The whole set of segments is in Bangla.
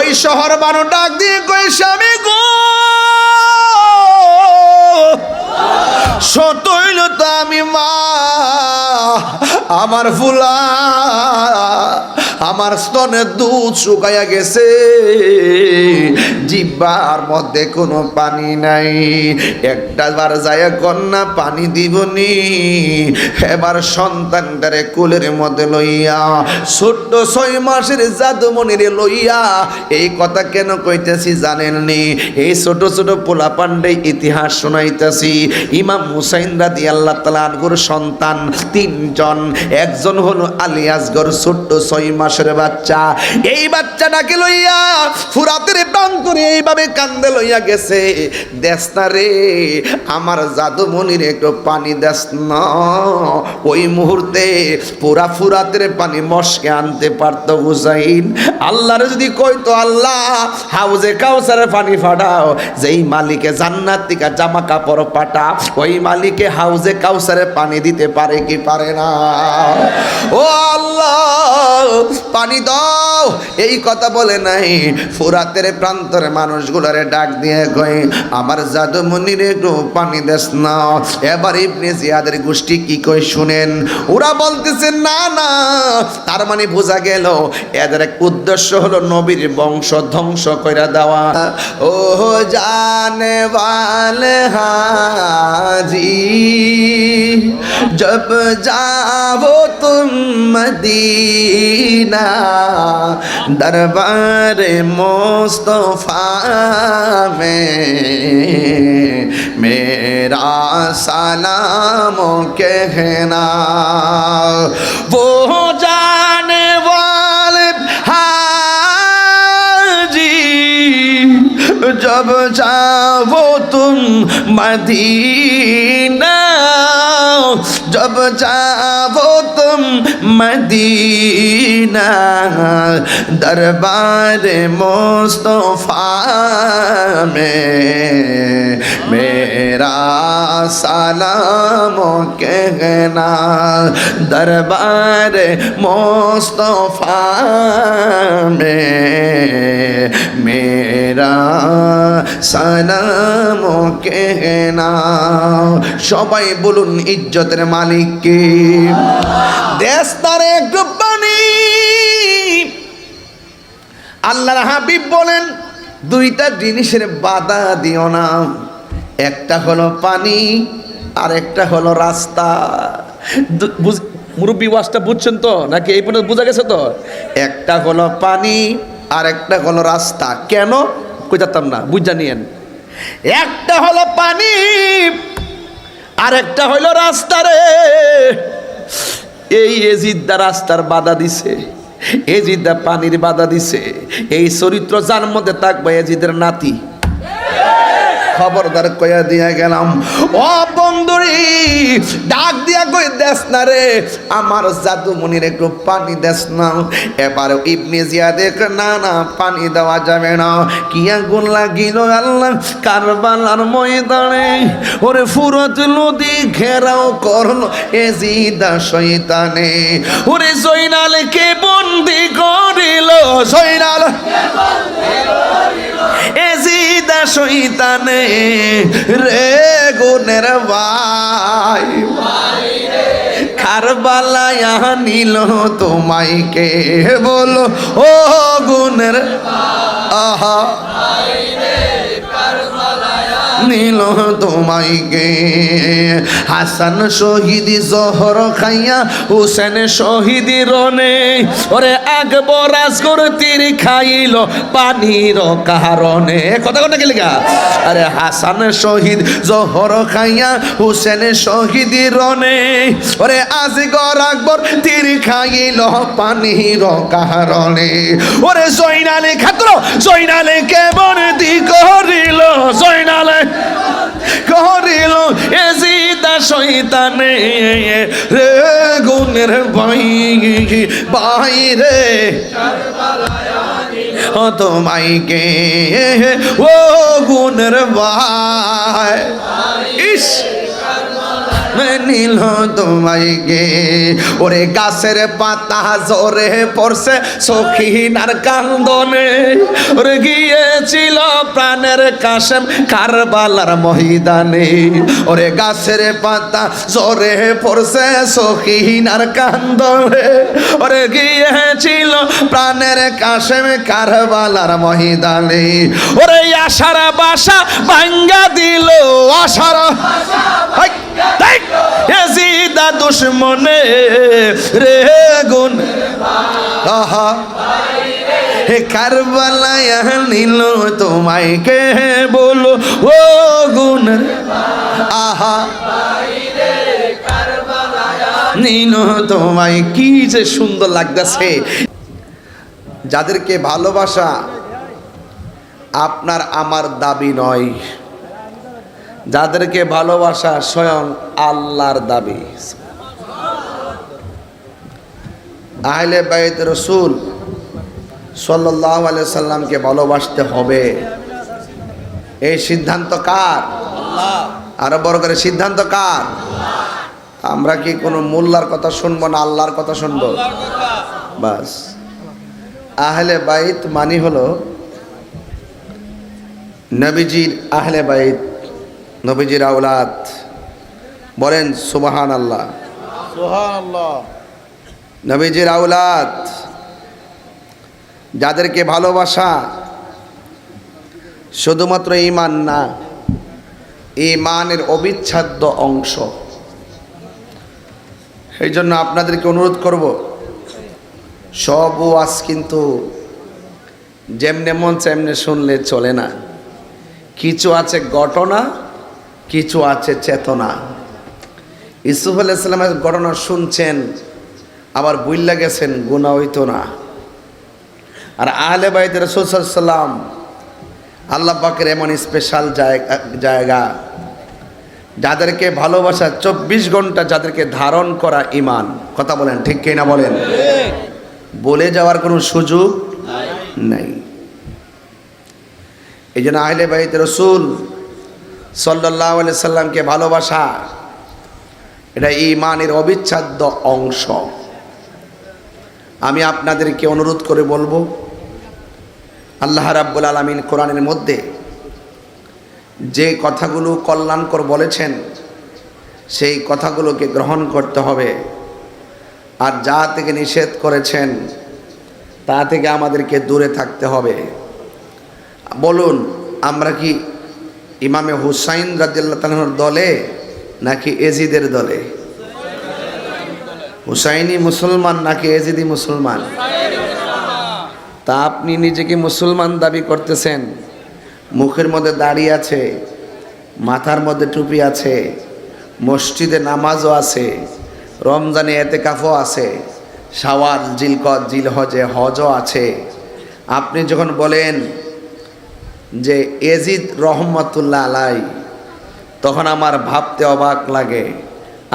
ওই শহর বানু ডাক দিয়ে কই স্বামী গো সতইল তো আমি মা আমার ফুলা আমার স্তনে দুধ শুকাইয়া গেছে জিহ্বার মধ্যে কোনো পানি নাই একটা বার যায় কন্যা পানি দিবনি এবার সন্তানটারে কোলের মধ্যে লইয়া ছোট্ট 6 মাসের জাদুমণিরে লইয়া এই কথা কেন কইতেছি জানেননি এই ছোট ছোট পোলা পান্ডে ইতিহাস শোনাইতেছি ইমাম হুসাইন রাদিয়াল্লাহু তাআলা আনহুর সন্তান 3 জন একজন হলো আলী আসগর ছোট্ট 6 মাসের বাচ্চা এই বাচ্চাটাকে লইয়া ফুরাতের প্রান্তরে এইভাবে কান্দে লইয়া গেছে দেশনা রে আমার জাদুমণির একটু পানি দেশ না ওই মুহূর্তে পুরা ফুরাতের পানি মশকে আনতে পারতো হুসাইন আল্লাহর যদি কইতো আল্লাহ হাউজে কাউসারের পানি ফাটাও যেই মালিকে জান্নাত থেকে জামা কাপড় পাঠা ওই মালিকে হাউজে কাউসারের পানি দিতে পারে কি পারে না ও আল্লাহ পানি দাও এই কথা বলে নাই ফুরাতের প্রান্তরে মানুষগুলোরে ডাক দিয়ে কই আমার জাদুমণির একটু পানি দেস না এবার ইবনে জিয়াদের গোষ্ঠী কি কই শুনেন ওরা বলতেছে না না তার মানে বোঝা গেল এদের এক উদ্দেশ্য হলো নবীর বংশ ধ্বংস কইরা দেওয়া ও জানে वाले हाजी जब जाओ तुम मदीना दरबार मुस्तफा में मेरा सलाम कहना वो जाने वाले हाजी जब जाओ तुम मदीना जब जाओ तुम मदीना दरबार मुस्तफा में मेरा सलाम कहना दरबार मुस्तफा में मेरा সালাম কেনা সবাই বলুন ইজ্জতের মালিক কে দেশ তার একটু পানি আল্লাহর হাবিব বলেন দুইটা জিনিসের বাধা দিও না একটা হলো পানি আর একটা হলো রাস্তা মুরব্বী ওয়াজটা বুঝছেন তো নাকি এই পর্যন্ত বোঝা গেছে তো একটা হলো পানি আর একটা হলো রাস্তা কেন কই যেতাম না বুঝা নিয়েন একটা হলো পানি আর একটা হলো রাস্তা রে এই এজিদা রাস্তার বাধা দিছে এজিদা পানির বাধা দিছে এই চরিত্র যার মধ্যে থাকবে এজিদের নাতি খবরদার কইয়া দিয়া গেলাম ও বন্ধুরি ডাক দিয়া কই দেশ না রে আমার জাদুমণির একটু পানি দেশ না এবার ইবনে জিয়াদ না না পানি দেওয়া যাবে না কি আগুন লাগিল আল্লাহ কারবালার ময়দানে ওরে ফুরত নদী ঘেরাও করলো এজিদা শয়তানে ওরে জয়নালকে বন্দি করিল জয়নাল এজিদা শয়তানে রে গুনের ভাই কারবালায় নিল তোমায় কে বলো ও গুনের আহা নীল তোমায় গে হাসান শহীদ জহর খাইয়া হুসেন শহীদ রনে ওরে আকবর আসগর তীর খাইল পানির কারণে কথা কথা গেলে গা আরে হাসান শহীদ জহর খাইয়া হুসেন শহীদ রনে ওরে আসগর আকবর তীর খাইল পানির কারণে ওরে জয়নালে খাত্র জয়নালে কেমন দি করিল জয়নালে করিল এজিদা শয়তানে রে গুনের ভাই বাইরে ও তোমায় কে ও গুনের ভাই ইস নিল তোমায় গে। ওরে গাছের পাতা জোরে পড়ছে সখিনার কান্দনে, ওরে গিয়েছিল প্রাণের কাশেম কারবালার ময়দানে। ওরে গাছের পাতা জোরে পড়ছে সখিনার কান্দনে, ওরে গিয়েছিল প্রাণের কাশেম কারবালার ময়দানে। ওরে আশার বাসা ভাঙ্গা দিল, আশার এজিদা দুশ্মনে রে গুন আহা হে কারবালায় নিল তোমায় কে বলো ও গুন আহা নিল তোমায়। কি যে সুন্দর লাগতেছে। যাদেরকে ভালোবাসা আপনার আমার দাবি নয়, যাদেরকে ভালোবাসা স্বয়ং আল্লাহর দাবি। আহলে বাইত রাসূল সাল্লাল্লাহু আলাইহি সাল্লামকে ভালোবাসতে হবে। এই সিদ্ধান্ত কার? আল্লাহ। আরো বড় করে সিদ্ধান্ত কার? আমরা কি কোনো মোল্লার কথা শুনবো না আল্লাহর কথা শুনবো? বাস। আহলে বাইত মানে হলো নবীজির আহলে বাইত, নবীজির আওলাদ। বলেন সুবহানাল্লাহ। সুবহানাল্লাহ। নবীজির আওলাদ যাদেরকে ভালোবাসা শুধুমাত্র ঈমান না, ঈমানের অবিচ্ছেদ্য অংশ। এই জন্য আপনাদেরকে অনুরোধ করব, সব ওয়াজ কিন্তু যেমনে মন তেমনে শুনলে চলে না। কিছু আছে ঘটনা, কিছু আছে চেতনা। ইউসুফ আলাইহিস সালামের ঘটনা শুনছেন, আবার বুইল্লা গেছেন, গুনাহ হইতো না। আর আহলে বাইত রাসূল সাল্লাল্লাহু আলাইহি ওয়াসাল্লাম আল্লাহ পাকের এমন স্পেশাল জায়গা, যাদেরকে ভালোবাসা 24 ঘন্টা যাদেরকে ধারণ করা ঈমান। কথা বলেন ঠিক কি না বলেন? বলে যাওয়ার কোনো সুযোগ নাই। এই জন্য আহলে বাইত রাসূল সাল্লাল্লাহু আলাইহি সাল্লামকে ভালোবাসা এটা ঈমানের অবিচ্ছেদ্য অংশ। আমি আপনাদেরকে অনুরোধ করে বলবো, আল্লাহ রাব্বুল আলামিন কোরআনের মধ্যে যে কথাগুলো কল্যাণকর বলেছেন সেই কথাগুলোকে গ্রহণ করতে হবে, আর যা থেকে নিষেধ করেছেন তা থেকে আমাদেরকে দূরে থাকতে হবে। বলুন, আমরা কি ইমামে হুসাইন রাদিয়াল্লাহু তাআলার দলে নাকি এজিদের দলে? হুসাইনি মুসলমান নাকি এজিদি মুসলমান? তা আপনি নিজেকে মুসলমান দাবি করতেছেন, মুখের মধ্যে দাড়ি আছে, মাথার মধ্যে টুপি আছে, মসজিদে নামাজও আছে, রমজানে এতেকাফও আছে, শাওয়াল, জিলকদ, জিলহজে হজও আছে। আপনি যখন বলেন যে এজিদ রহমতুল্লাহ আলাই, তখন আমার ভাবতে অবাক লাগে।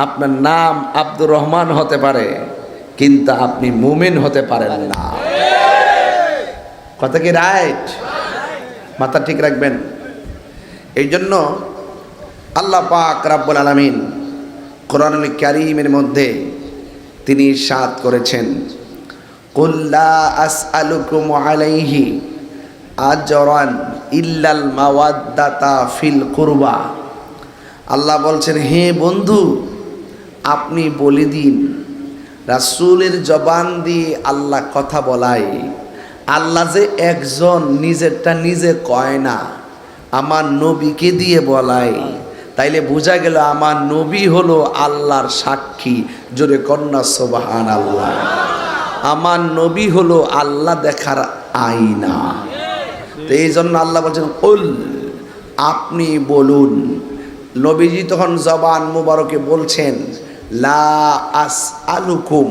আপনার নাম আব্দুর রহমান হতে পারে, কিন্তু আপনি মুমিন হতে পারেন না। কথা কি রাইট? মাথা ঠিক রাখবেন। এই জন্য আল্লাহ পাক রব্বুল আলামিন কোরআনুল কারীমের মধ্যে তিনি ইরশাদ করেছেন, কুল লা আসআলুকুম আলাইহি আজরান ইল্লাল মাওয়াদ্দাতা ফিল কুরবা। আল্লাহ বলছেন, হে বন্ধু, আপনি বলে দিন, রাসূলের জবান দিয়ে আল্লাহ কথা বলায়। আল্লাহ যে একজন, নিজেরটা নিজে কয় না, আমার নবীকে দিয়ে বলায়। তাইলে বোঝা গেল আমার নবী হলো আল্লাহর সাক্ষী। জোরে কন্যা সুবহানাল্লাহ। আমার নবী হলো আল্লাহ দেখার আয়না। তো এই জন্য আল্লাহ বলছেন, কুল, আপনি বলুন। নবীজি তখন জবান মুবারকে বলছেন, লা আসআলুকুম,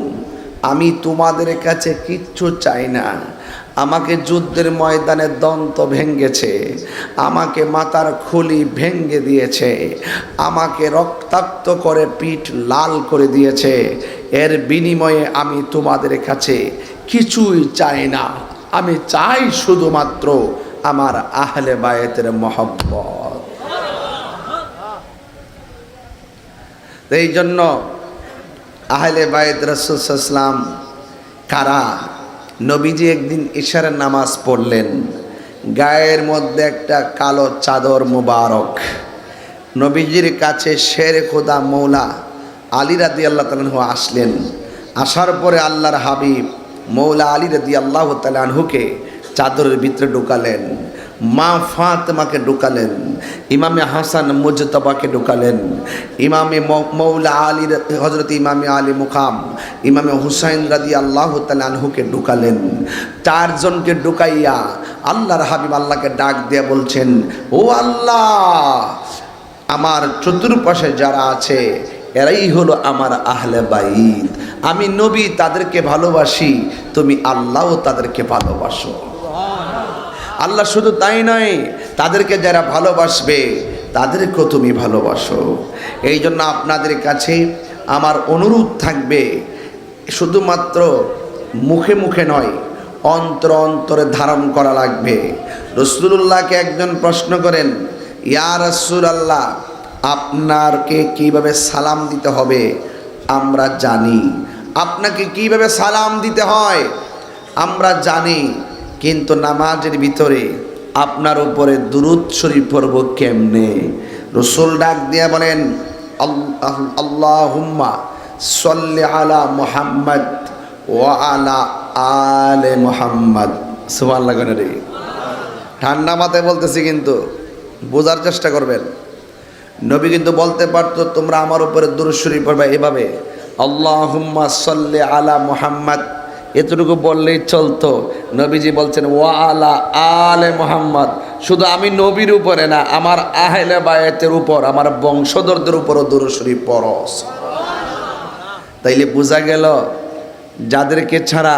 আমি তোমাদের কাছে কিচ্ছু চাই না। আমাকে যুদ্ধের ময়দানে দন্ত ভেঙ্গেছে, আমাকে মাথার খুলি ভেঙ্গে দিয়েছে, আমাকে রক্তাক্ত করে পিঠ লাল করে দিয়েছে। এর বিনিময়ে আমি তোমাদের কাছে কিছুই চাই না। আমি চাই শুধুমাত্র আমার আহলে বায়তের মহব্বত। এই জন্য আহলে বাইত রাসূল সাল্লাল্লাহু আলাইহি ওয়াসাল্লাম কারা? নবীজি একদিন ইশারের নামাজ পড়লেন, গায়ের মধ্যে একটা কালো চাদর মুবারক। নবীজির কাছে শের খোদা মৌলা আলী রাদিয়াল্লাহু তাআলা আনহু আসলেন। আসার পরে আল্লাহর হাবিব মৌলা আলী রাদিয়াল্লাহু তাআলা আনহুকে চাদরের ভিতরে ঢুকালেন, মা ফাতেমাকে ঢুকালেন, ইমামে হাসান মুজতবাকে ঢুকালেন, ইমামে মৌলা আলী হযরত ইমামে আলী মুকাম ইমামে হুসাইন রাদিয়াল্লাহু তাআলা আনহুকে ঢুকালেন। চারজনকে ঢুকাইয়া আল্লাহর হাবিব আল্লাহকে ডাক দিয়ে বলছেন, ও আল্লাহ, আমার চতুর্পাশে যারা আছে এরাই হলো আমার আহলে বাইত। আমি নবী তাদেরকে ভালোবাসি, তুমি আল্লাহও তাদেরকে ভালোবাসো। আল্লাহ শুধু তাই নয়, তাদেরকে যারা ভালোবাসবে তাদেরকেও তুমি ভালোবাসো। এই জন্য আপনাদের কাছে আমার অনুরোধ থাকবে, শুধুমাত্র মুখে মুখে নয়, অন্তরে ধারণ করা লাগবে। রাসূলুল্লাহকে একজন প্রশ্ন করেন, ইয়া রাসূলুল্লাহ, আপনাকে কিভাবে সালাম দিতে হবে আমরা জানি, আপনাকে কিভাবে সালাম দিতে হয় আমরা জানি, কিন্তু নামাজের ভিতরে আপনার উপরে দুরূদ শরীফ পড়ব কেমনে? রাসূল ডাক দিয়ে বলেন, আল্লাহুম্মা সাল্লি আলা মুহাম্মদ ওয়া আলা আলে মুহাম্মদ। সুবহানাল্লাহ রে, ঠান্ডা মাথায় বলতেছি, কিন্তু বোঝার চেষ্টা করবেন। নবী কিন্তু বলতে পারতো তোমরা আমার উপরে দুরূদ শরীফ পড়বে এভাবে, আল্লাহুম্মা সাল্লি আলা মুহাম্মদ, এতটুকু বললেই চলতো। নবীজি বলছেন ওয়া আলা আলে মুহাম্মদ। শুধু আমি নবীর উপরে না, আমার আহলে বায়াতের উপর, আমার বংশধরদের উপরও দুরূদ শরীফ পড়ো। তাইলে বোঝা গেল যাদেরকে ছাড়া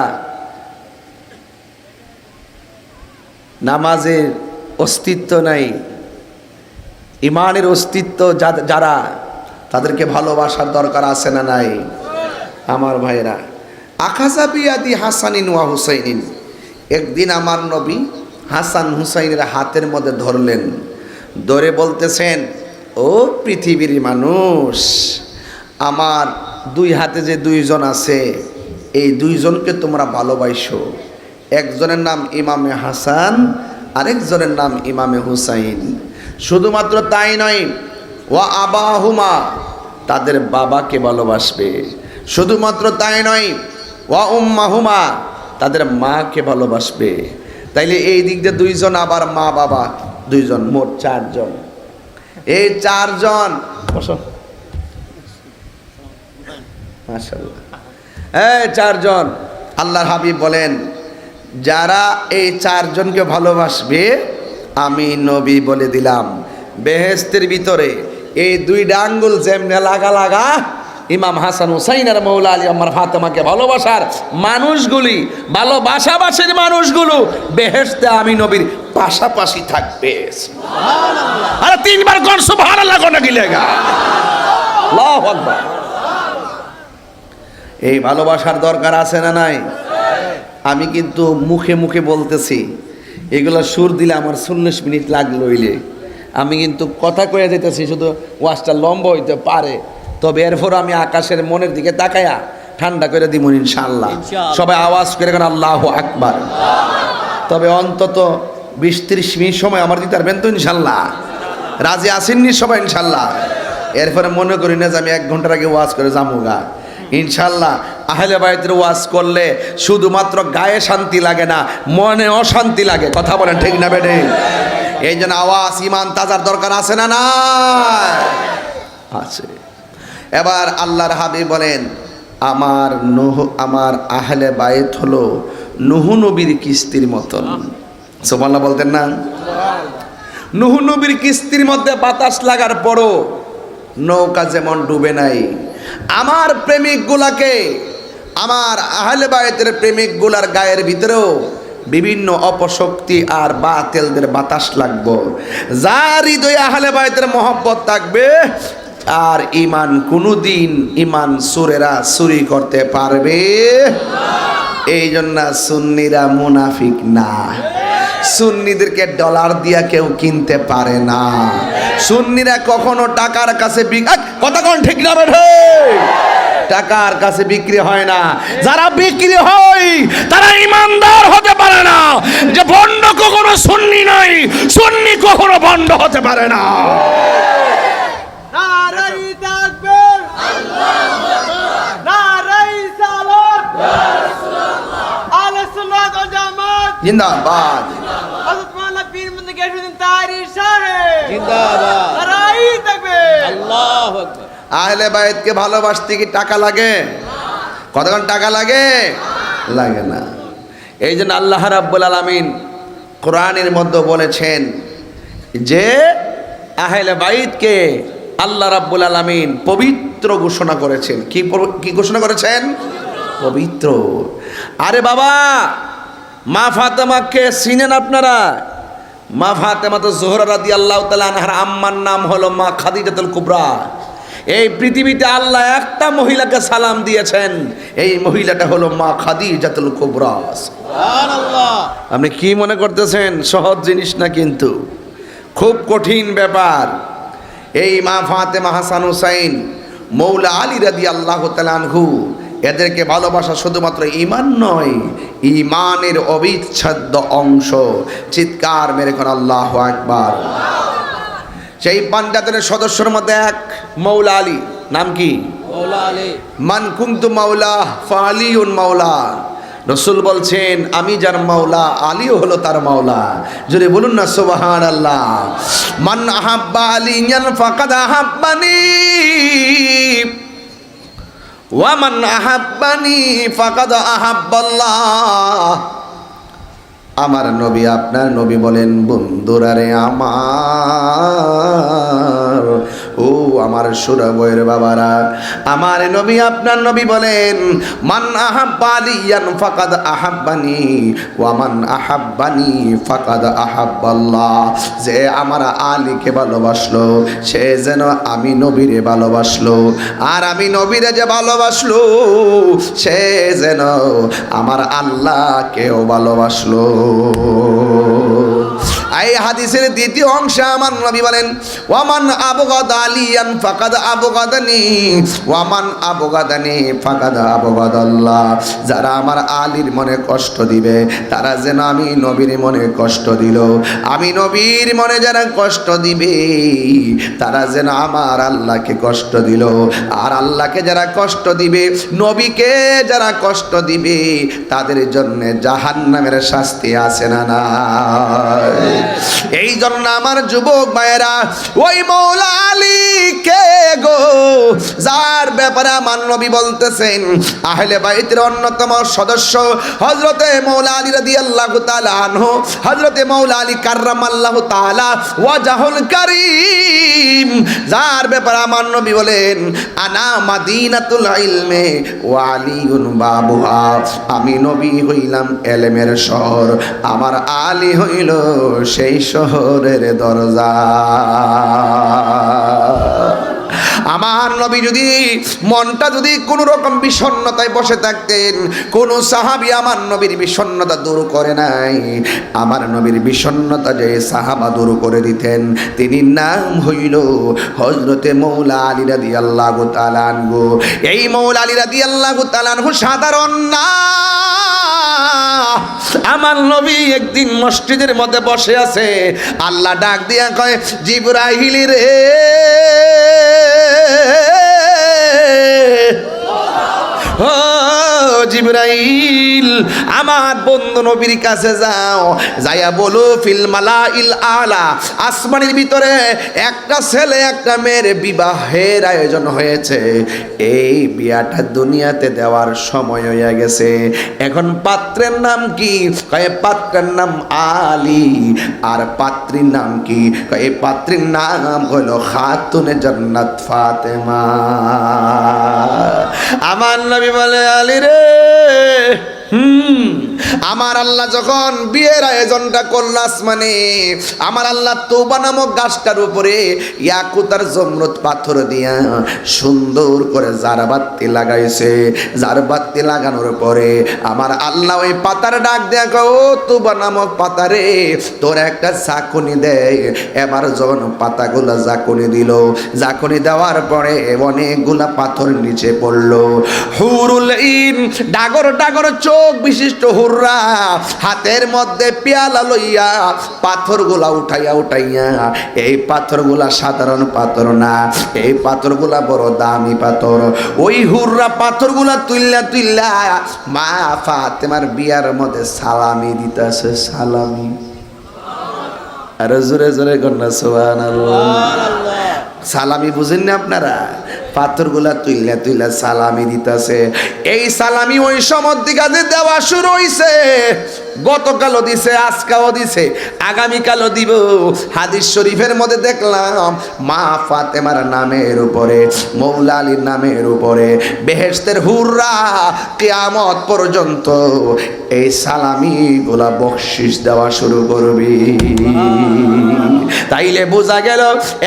নামাজের অস্তিত্ব নাই, ইমানের অস্তিত্ব যারা, তাদেরকে ভালোবাসার দরকার আছে না নাই? আমার ভাইরা, আখাযা বিয়াদি হাসানিন ওয়া হুসাইনিন, একদিন আমার নবী হাসান হুসাইনের হাতের মধ্যে ধরলেন, ধরে বলতেছেন, ও পৃথিবীর মানুষ, আমার দুই হাতে যে দুইজন আছে এই দুইজনকে তোমরা ভালোবাসো। একজনের নাম ইমামে হাসান, আরেকজনের নাম ইমামে হুসাইন। শুধুমাত্র তাই নয়, ওয়া আবাহুমা, তাদের বাবাকে ভালোবাসবে। শুধুমাত্র তাই নয়, ওয়া উম্মাহুমা, তাদের মাকে ভালোবাসবে। তাইলে এই দিক দিয়ে দুইজন, আবার মা বাবা দুইজন, মোট চারজন। এই চারজন, মাশাআল্লাহ, এই চারজন আল্লাহর হাবিব বলেন, যারা এই চারজনকে ভালোবাসবে আমি নবী বলে দিলাম বেহেশতের ভিতরে এই দুইটা আঙ্গুল যেমনে লাগা লাগা ইমাম হাসান হুসাইন আর মৌলা আলী আমার ফাতেমাকে ভালোবাসার মানুষগুলি, ভালোবাসাবাসীর মানুষগুলো বেহেশতে আমি নবীর পাশাপাশি থাকবে। সুবহানাল্লাহ, আরে তিনবার কোন সুবহানাল্লাহ কোন কি লাগা, আল্লাহু আকবার। এই ভালোবাসার দরকার আছে না নাই? আমি কিন্তু মুখে মুখে বলতেছি, এগুলো সুর দিলে আমার 40 মিনিট লাগলো হইলে, আমি কিন্তু কথা কয়ে যেতেছি, শুধু ওয়াজটা লম্বা হইতে পারে, তবে এরপর আমি আকাশের মনের দিকে তাকায়া ঠান্ডা করে দিব ইনশাআল্লাহ। সবাই আওয়াজ করে কেন আল্লাহু আকবার। তবে অন্তত 20-30 মিনিট সময় আমার দিতে পারবেন তো ইনশাআল্লাহ? রাজি আসেননি সবাই ইনশাআল্লাহ? এরপরে মনে করি না যে আমি 1 ঘন্টার আগে ওয়াজ করে যামুগা। ইনশাআল্লাহ আহলে বায়তের ওয়াজ করলে শুধুমাত্র গায়ে শান্তি লাগে না, মনে অশান্তি লাগে। কথা বলেন ঠিক না বেটে? এই জন্য আওয়াজ, ইমান তাজার দরকার আছে না না? আছে। এবার আল্লাহর হাবিব বলেন, আমার আহলে বায়ত হলো নূহ নবীর কিস্তির মতন। সুবহানাল্লাহ বলতেন না? নূহ নবীর কিস্তির মধ্যে বাতাস লাগার পরও নৌকা যেমন ডুবে নাই, আমার প্রেমিকগুলাকে, আমার আহলে বায়তের প্রেমিকগুলার গায়ের ভিতরেও বিভিন্ন অপশক্তি আর বাতিলদের বাতাস লাগবো। যার হৃদয়ে আহলে বায়তের মহব্বত থাকবে আর ইমান, কোনোদিন ইমান সুরেরা চুরি করতে পারবে। এই জন্য সুন্নিরা মুনাফিক না, সুন্নিদেরকে ডলার দিয়া কেউ কিনতে পারে না। সুন্নিরা কখনো টাকার কাছে কথা কোন ঠিক না রে? টাকার কাছে বিক্রি হয় না। যারা বিক্রি হয় তারা ইমানদার হতে পারে না। যে ভণ্ড কখনো সুন্নি নাই, সুন্নি কখনো ভণ্ড হতে পারে না। নারাই তাকবীর, আল্লাহু আকবার, নারাই সালাত, ইয়া রাসূলুল্লাহ, আহলে সুন্নাত ওয়াল জামাত জিন্দাবাদ। হযরত মাওলানা পীর মুন্তাকির তারি সাহেব জিন্দাবাদ। নারাই তাকবীর, আল্লাহু আকবার। আহলে বাইতকে ভালোবাসতে কি টাকা লাগে? কতক্ষণ টাকা লাগে? লাগে না। এই জন্য আল্লাহ রাব্বুল আলামিন কোরআনের মধ্যে বলেছেন যে আহলে বাইতকে আল্লাহ রাব্বুল আলামিন পবিত্র ঘোষণা করেছেন। কি ঘোষণা করেছেন? পবিত্র। আরে বাবা, মা ফাতেমাকে চিনেন আপনারা? মা ফাতেমা তো জোহরা রাদিয়াল্লাহু তাআলা আনহার আম্মার নাম হলো মা খাদিজাতুল কুবরা। এই পৃথিবীতে আল্লাহ একটা মহিলাকে সালাম দিয়েছেন, এই মহিলাটা হলো মা খাদিজাতুল কুবরা। সুবহানাল্লাহ। আপনি কি মনে করতেছেন সহজ জিনিস না, কিন্তু খুব কঠিন ব্যাপার। এই মা ফাতেমা, হাসান হুসাইন, মৌলা আলী রাদিয়াল্লাহু তাআলা আনহু, এদেরকে ভালোবাসা শুধুমাত্র ঈমান নয়, ঈমানের অবিচ্ছেদ্য অংশ। চিৎকার মেরে কোন আল্লাহু আকবার। সেই পাঞ্জাতের সদস্যের মধ্যে এক মৌলা আলী। নাম কি? মৌলা আলী। মান কুনতু মাওলা ফালিউন মাওলা। রসুল বলছেন আমি যার মাওলা, আলীও হলো তার মাওলা। যদি বলুন না সুবহানাল্লাহ। মান আহাব্বা আলিয়ান ফাকাদ আহাব্বানি ওয়া মান আহাব্বানি ফাকাদ আহাব্বাল্লাহ। আমার নবী, আপনার নবী বলেন, বন্ধুরা রে আমার, ও আমার সুরাবয়ের বাবারা, আমার নবী, আপনার নবী বলেন, মান আহাব্বা আলিয়ান ফাকাদ আহাব্বানি ওয়া মান আহাব্বানি ফাকাদ আহাব্বাল্লাহ। যে আমার আলীকে ভালোবাসলো সে যেন আমি নবীরে ভালোবাসলো, আর আমি নবীরে যে ভালোবাসলো সে যেন আমার আল্লাহকেও ভালোবাসলো। এই হাদিসের দ্বিতীয় অংশে আমার নবী বলেন, ওয়ামান আবগাদ আলিয়ান ফাকাদ আবগাদানি ওয়ামান আবগাদানি ফাকাদ আবগাদাল্লাহ। যারা আমার আলীর মনে কষ্ট দিবে তারা যেন আমি নবীর মনে কষ্ট দিল, আমি নবীর মনে যারা কষ্ট দিবে তারা যেন আমার আল্লাহকে কষ্ট দিল, আর আল্লাহকে যারা কষ্ট দিবে, নবীকে যারা কষ্ট দিবে তাদের জন্য জাহান্নামের শাস্তি আছে না না? এই জন্য আমার যুবক ভাইয়েরা, ওই মৌলা আলী কে গো, যার ব্যাপারে আমার নবী বলতেছেন আহলে বাইতের অন্যতম সদস্য হযরতে মৌলা আলী রাদিয়াল্লাহু তাআলা আনহু, হযরতে মৌলা আলী কাররামাল্লাহু তাআলা ওয়াজহুল কারীম, যার ব্যাপারে আমার নবী বলেন আনা মাদিনাতুল ইলমে ওয়া আলিউন বাবুহা। আমি নবী হইলাম এলেমের শহর, আমার আলী হইল সেই শহরের দরজা। আমার নবী যদি মনটা যদি কোনো রকম বিষণ্ণতায় বসে থাকতেন, কোন সাহাবী আমার নবীর বিষণ্ণতা দূর করে নাই, আমার নবীর বিষণ্ণতা যে সাহাবা দূর করে দিতেন, তিনি নাম হইল হযরতে মৌলা আলী রাদিয়াল্লাহু তাআলা আনহু। এই মৌলা আলী রাদিয়াল্লাহু তাআলা আনহু সাধারণ না। আমার নবী একদিন মসজিদের মধ্যে বসে আছে, আল্লাহ ডাক দিয়া কয়, জিবরাইল রে, ও জিবরাইল, আমার বন্ধু নবীর কাছে যাও, যাইয়া বলো ফিল মালাইল আলা, আসমানের ভিতরে একটা ছেলে একটা মেয়ের বিবাহের আয়োজন হয়েছে, এই বিয়াটা দুনিয়াতে দেওয়ার সময় হয়ে গেছে, এখন পাত্রের নাম কি? কয় পাত্রের নাম আলী। আর পাত্রীর নাম কি? কয় পাত্রীর নাম হলো খাতুনে জান্নাত ফাতেমা। আমার নবী বলে, আলী রে, আমার আল্লাহ যখন বিয়ের আয়োজনটা করল আসমানে, আমার আল্লাহ তওবা নামক গাছটার উপরে ইয়াকুত আর জমরুদ পাথর দিয়া সুন্দর করে জারবাতি লাগাইছে। জারবাতি লাগানোর পরে আমার আল্লাহ ওই পাতার ডাক দেয়া কয়, ও তওবা নামক পাতারে, তোর একটা ঝাঁকুনি দেয়। এবার যখন পাতাগুলা ঝাঁকুনি দিল, ঝাঁকুনি দেওয়ার পরে অনেকগুলা পাথর নিচে পড়লো। হুরুল ইন, ডাগর ডাগর চোখ বিশিষ্ট হুররা, হাতের মধ্যে পেয়ালা লইয়া পাথরগুলা উঠাইয়া উঠাইয়া, এই পাথরগুলা সাধারণ পাথর না, এই পাথরগুলা বড় দামি পাথর। ওই হুররা পাথরগুলা তুইল্লা তুইল্লা মা ফাতেমার বিয়ার মধ্যে সালামি দিতেছে। সালামি, আর জোরে জোরে কন্যা সুবহানাল্লাহ। সালামি বুঝেন না আপনারা? পাথরগুলা তুইলা তুইলা সালামি দিতেছে। এই সালামি ওই সমুদ্র কাছে দেওয়া শুরু হইছে। গতকালও দিছে, আজকাও দিছে, আগামীকালও দিব। হাদিস শরীফের মধ্যে দেখলাম মা ফাতেমার নামের উপরে, মৌলা আলীর নামের উপরে বেহেশতের হুররা কিয়ামত পর্যন্ত এই সালামি গুলা বকশিশ দেওয়া শুরু করবে। তাইলে বোঝা গেল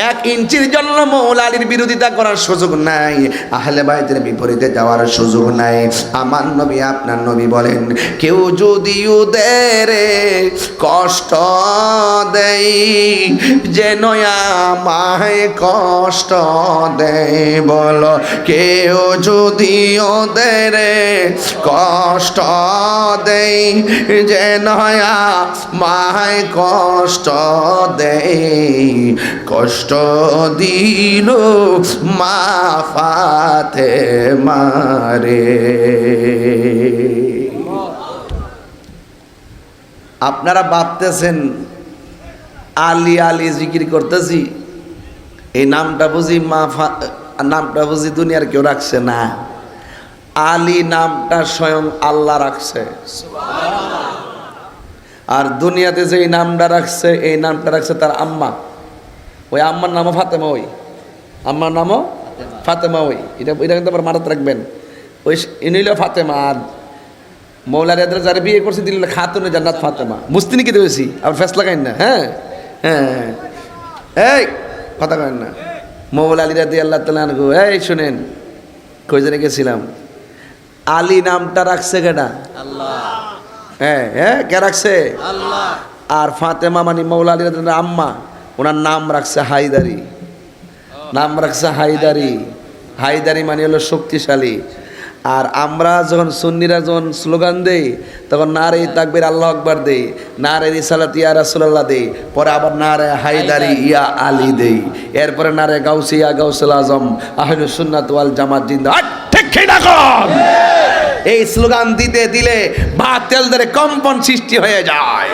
1 ইঞ্চির জন্য মৌলা আলীর বিরোধিতা করার সুযোগ নাই, আহলে বাইতের বিপরীতে যাওয়ার সুযোগ নাই। আমার নবী, আপনার নবী বলেন, কেউ যদি ওদের কষ্ট দেয়, যেন আমায় কষ্ট দেয়। বলো, কেউ যদি ওদের কষ্ট দেয়, যেন আমায় কষ্ট দেয়। কষ্ট দিল মা ফাতেমারে। আপনারা ভাবতেছেন আলী আলী জিকির করতেছি, এই নামটা বুঝি নামটা বুঝি দুনিয়ার কেউ রাখছে না। আলী নামটা স্বয়ং আল্লাহ রাখছে। আর দুনিয়াতে যে নামটা রাখছে, এই নামটা রাখছে তার আম্মা। ওই আম্মার নামও ফাতেমা, ওই আম্মার নামও ফাতেমা। ওই এটা কিন্তু আবার মারাত রাখবেন। ওই ইনিল ফাতেমা। আর মৌলারিয়াদের যারা বিয়ে করছে দিল খাতুনে জান্নাত ফাতেমা। মুস্তিনি কি দিয়েছি, আবার ফেস লাগাইন না। হ্যাঁ হ্যাঁ, এই কথা কেন না। মৌলা আলী রাদি আল্লাহ তাআলা আনহু, এই শুনেন, কই জানে গেছিলাম, আলী নামটা রাখছে কেডা? আল্লাহ। হ্যাঁ হ্যাঁ, কে রাখছে? আল্লাহ। আর ফাতেমা মানে মৌলা আলী রাদি আম্মা, ওনার নাম রাখছে হায়দারি। নাম রাখছে হায়দারি। হায়দারি মানে হলো শক্তিশালী। আর আমরা যখন সুন্নিরা যখন স্লোগান দেই, তখন নারে তাকবীর আল্লাহু আকবার দেই, নারে রিসালাত ইয়া রাসূলুল্লাহ দেই, পরে আবার নারে হায়দারি ইয়া আলী দেই, এরপরে নারে গাউসি ইয়া গাউসুল আজম আহলুস সুন্নাত ওয়াল জামাত জিন্দাবাদ। ঠিক কি না কোন? এই স্লোগান দিতে দিলে বাতিলদের কম্পন সৃষ্টি হয়ে যায়।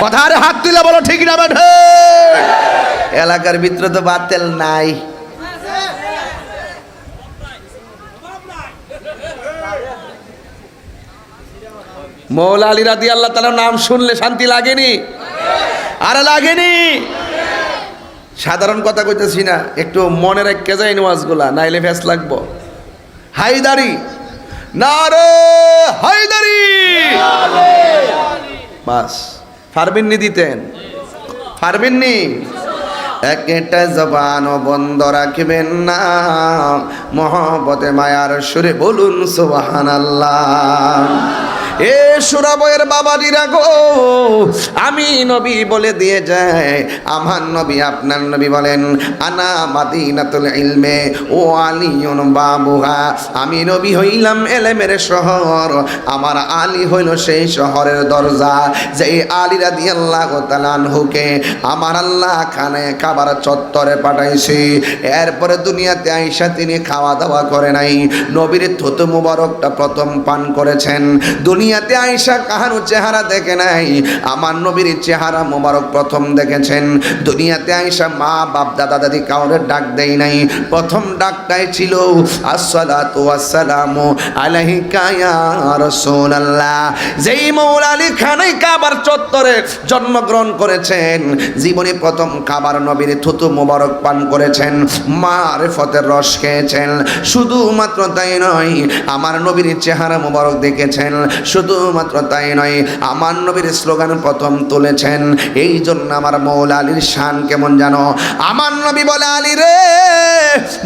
কথার হাত তুলে বলো ঠিক না বেঠে? এলাকার ভিতরে তো বাতিল নাই। মৌলা আলী রাদিয়াল্লাহু তাআলার নাম শুনলে শান্তি লাগেনি? আরে লাগেনি? সাধারণ কথা কইতেছি না, একটু মনে রেখে যাই ওয়াজগুলা, নাইলে ফেস লাগবো। হায়দারি, নারে হায়দারি, বাস। পারবেননি দিতেন? পারবেননি? একটা জবানও বন্ধ রাখবেন না, মহব্বতে মায়ার সুরে বলুন সুবহানাল্লাহ। এ সুরাবয়ের বাবাজিরা গো, আমি নবী বলে দিয়ে যায়, আমার নবী আপনার নবী বলেন, আনা মাদিনাতুল ইলমে ও আলিয়ুন বাবুহা। আমি নবী হইলাম এলেমের শহর, আমার আলী হইল সেই শহরের দরজা। যেই আলী রাদিয়াল্লাহু তাআলা আনহুকে আমার আল্লাহ খানে খাবার চত্বরে পাঠাইছি, এরপরে দুনিয়াতে আইসা তিনি খাওয়া দাওয়া করে নাই, নবীর থুতু মুবারকটা প্রথম পান করেছেন। দুনিয়াতে আইসা কাহারও চেহারা দেখে নাই, আমার নবীর চেহারা মোবারক প্রথম দেখেছেন। দুনিয়াতে আইসা মা বাপ দাদা দাদি কাউরে ডাক দেয় নাই, প্রথম ডাকটাই ছিল আসসালাতু ওয়াসসালামু আলাইকা ইয়া রাসূলুল্লাহ। যেই মৌলা আলী খানাই কাবার চত্বরে জন্মগ্রহণ করেছেন, জীবনে প্রথম খাবার নবীর থুতু মোবারক পান করেছেন, মারিফতের রস খেয়েছেন। শুধুমাত্র তাই নয়, আমার নবীর চেহারা মোবারক দেখেছেন। শুধুমাত্র তাই নয়, আমার নবীর স্লোগান প্রথম তুলেছেন। এই জন্য আমার মৌলা আলীর শান কেমন জানো? আমার নবী বলে, আলী রে,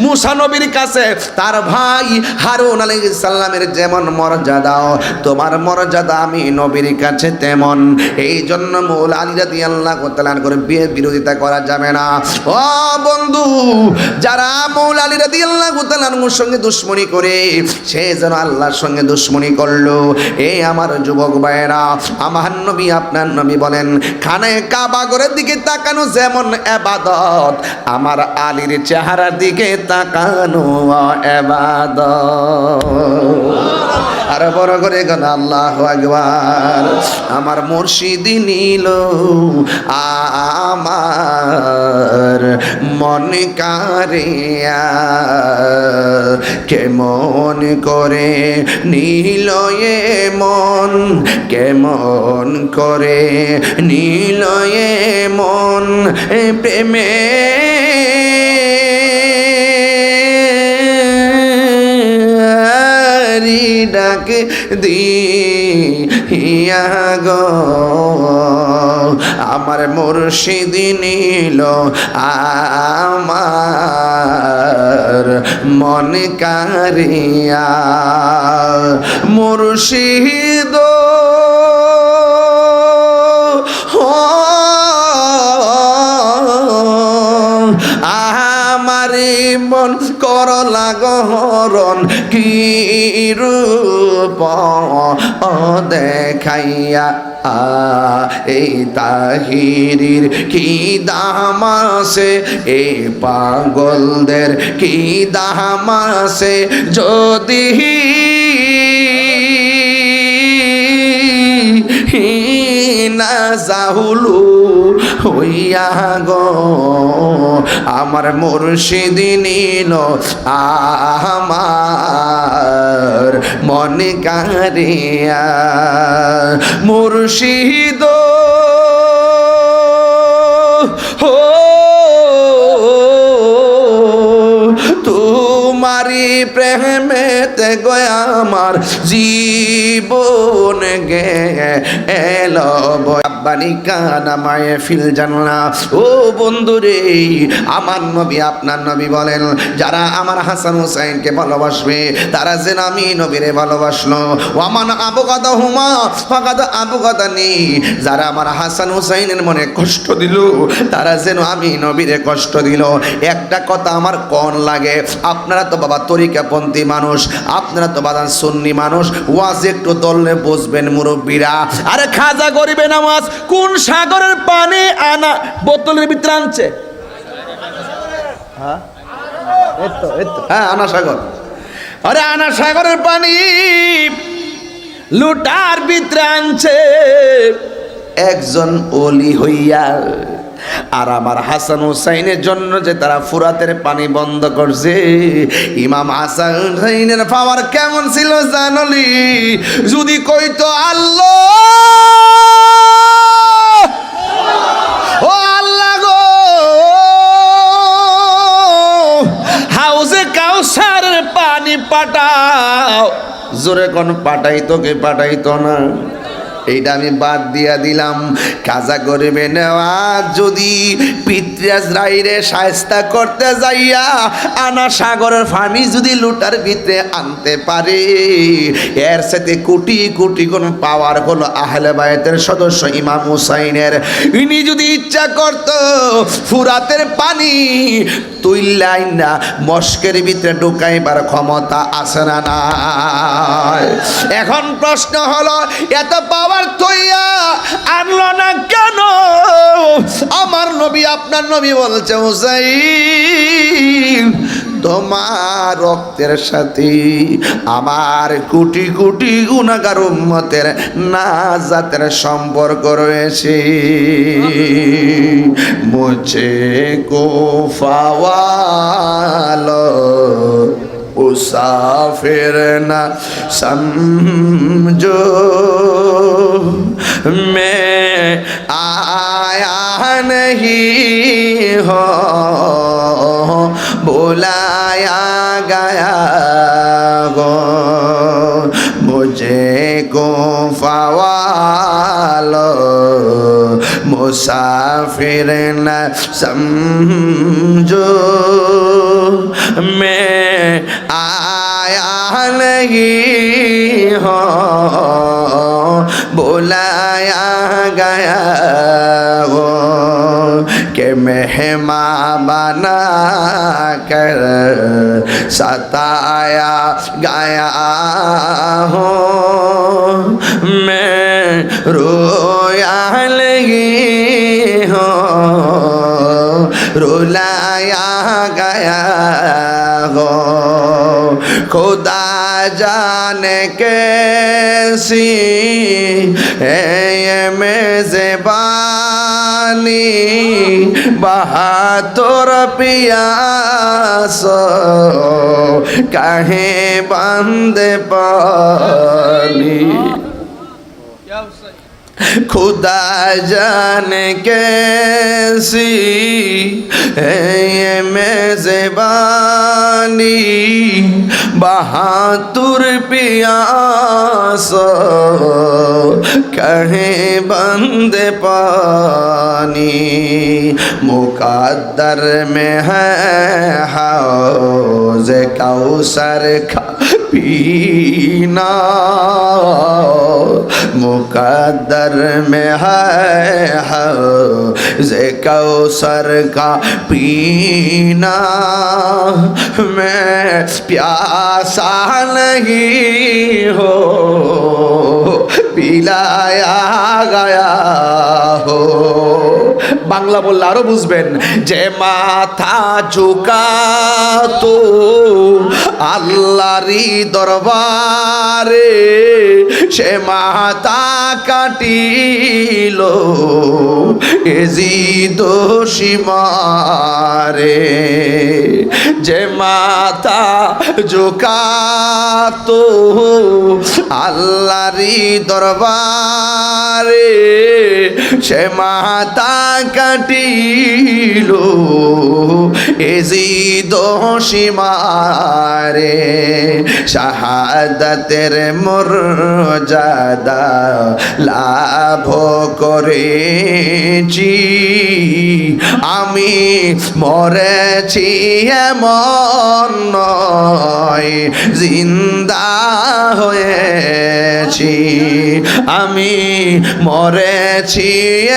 মুসা নবীর কাছে তার ভাই হারুন আলাইহিস সালামের যেমন মর্যাদা, তোমার মর্যাদা আমি নবীর কাছে তেমন। এই জন্য মৌলা আলী রাদিয়াল্লাহু তাআলা করে বিরোধিতা করা যাবে না। ও বন্ধু, যারা মৌলা আলী রাদিয়াল্লাহু তাআলার সঙ্গে দুশ্মনী করে, সে যেন আল্লাহর সঙ্গে দুশ্মনী করলো। এই আমার যুবক ভাইয়েরা, আমার নবী আপনার নবী বলেন, খানে কাবা ঘরের দিকে তাকানো যেমন ইবাদত, আমার আলীর চেহারার দিকে তাকানো ইবাদত। আর বড় করে গান আল্লাহু আকবার। আমার মুর্শিদি নীল আমার মন কারিয়া, কেমন করে নীল এ মন, কেমন করে নীল এ মন, প্রেমে ডাক দিয়া গো, আমার মুর্শিদি নীল আমার মন কারিয়া। মুর্শিদ আমারি মন করলা গহরণ, কি রূপ দেখাইয়া, এই তাহিরির কি দাম আছে, এই পাগলদের কি দাম আছে, যদি না জাহুলু হইয়া গো, আমার মুর্শিদি নীল আমার মন কারিয়া। মুর্শিদ হো তোমারি প্রেমেতে গয়া আমার জীবন গেল বালিকা নামায় ফিল জান্নাহ। ও বন্ধুরে, আমার নবী আপনার নবী বলেন, যারা আমার হাসান হুসাইনকে ভালোবাসবে তারা যেন আমি নবীরে ভালোবাসলো। ওয়ামান আবগাদাহুমা ফাকাদ আবগাদানি, যারা আমার হাসান হুসাইনের মনে কষ্ট দিল তারা যেন আমি নবীরে কষ্ট দিল। একটা কথা আমার কোন লাগে, আপনারা তো বাবা তরিকাপন্থী মানুষ, আপনারা তো বাবা সুন্নি মানুষ, ওয়াজ একটু দললে বুঝবেন মুরব্বীরা। আরে খাজা গরিবে নামাজ কোন সাগরের পানি আনা বোতলের ভিতরে আনছে? হ্যাঁ, আনা সাগর। আরে আনা সাগরের পানি লুটার ভিতরে আনছে একজন ওলি হইয়া। আর আমার হাসান হুসাইনের জন্য যে তারা ফুরাতের পানি বন্ধ করছে, ইমাম হাসান হুসাইনের পাওয়ার কেমন ছিল জানলি? যদি কইতো আল্লাহ, ও আল্লাহ গো, হাউজে কাউসারের পানি পাঠাও, জোরে কোন পাঠাইতো কে পাঠাইতো না? এইটা আমি বাদ দিয়া দিলাম। কাজা গরিবে নেওয়া যদি পিতৃয়াজ রাইরে শায়েস্তা করতে যাইয়া আনা সাগরের পানি যদি লুটার ভিতরে আনতে পারে, এর সাথে কোটি কোটি কোন পাওয়ার হলো আহলে বায়তের সদস্য ইমাম হুসাইনের। ইনি যদি ইচ্ছা করত ফুরাতের পানি তুইলাই না মস্কের ভিতরে ঢুকাইবার ক্ষমতা আছে না নাই? এখন প্রশ্ন হলো, এত পাওয়ার তৈয়া আনলো না কেন? আমার নবী আপনার নবী বলছে, হুসাইন তোমার রক্তের সাথে আমার কোটি কোটি গুনাহগার উম্মতের নাজাতের সম্পর্ক রয়েছে। মুঝে কো ফাওয়ালো मुसाफिर न समझो, मैं आया नहीं हो बुलाया गया हो, मुझे को ভালো মুসাফির না সমঝো मैं आया नहीं हूँ बुलाया गया हो कि मेहमान बना कर सताया गया हो मैं रोया नहीं हूँ रुलाया गया हो खुदा जाने कैसी है ये मेज़बानी बहादुर पियास कहीं बंद पानी क्या हुआ? खुदा जाने कैसी है ये मेज़बानी बहादुर पियास कहीं बंद पानी मुकद्दर में है हौज़ कौसर का पीना मुकद्दर में है हौज़ कौसर का पीना मैं प्यासा नहीं हो पिलाया गया हो বাংলা বললে আরো বুঝবেন যে মাথা ঝুঁকাতো আল্লাহরই দরবারে সে মাথা কাটিল এজিদ সীমারে যে মাথা ঝুঁকাতো আল্লাহরই দরবারে সে মাথা কাটিল এজিদ সীমারে শাহাদাতের মর্যাদা লাভ করেছি আমি মরেছি এমন নয় জিন্দা হয়েছি আমি মরেছি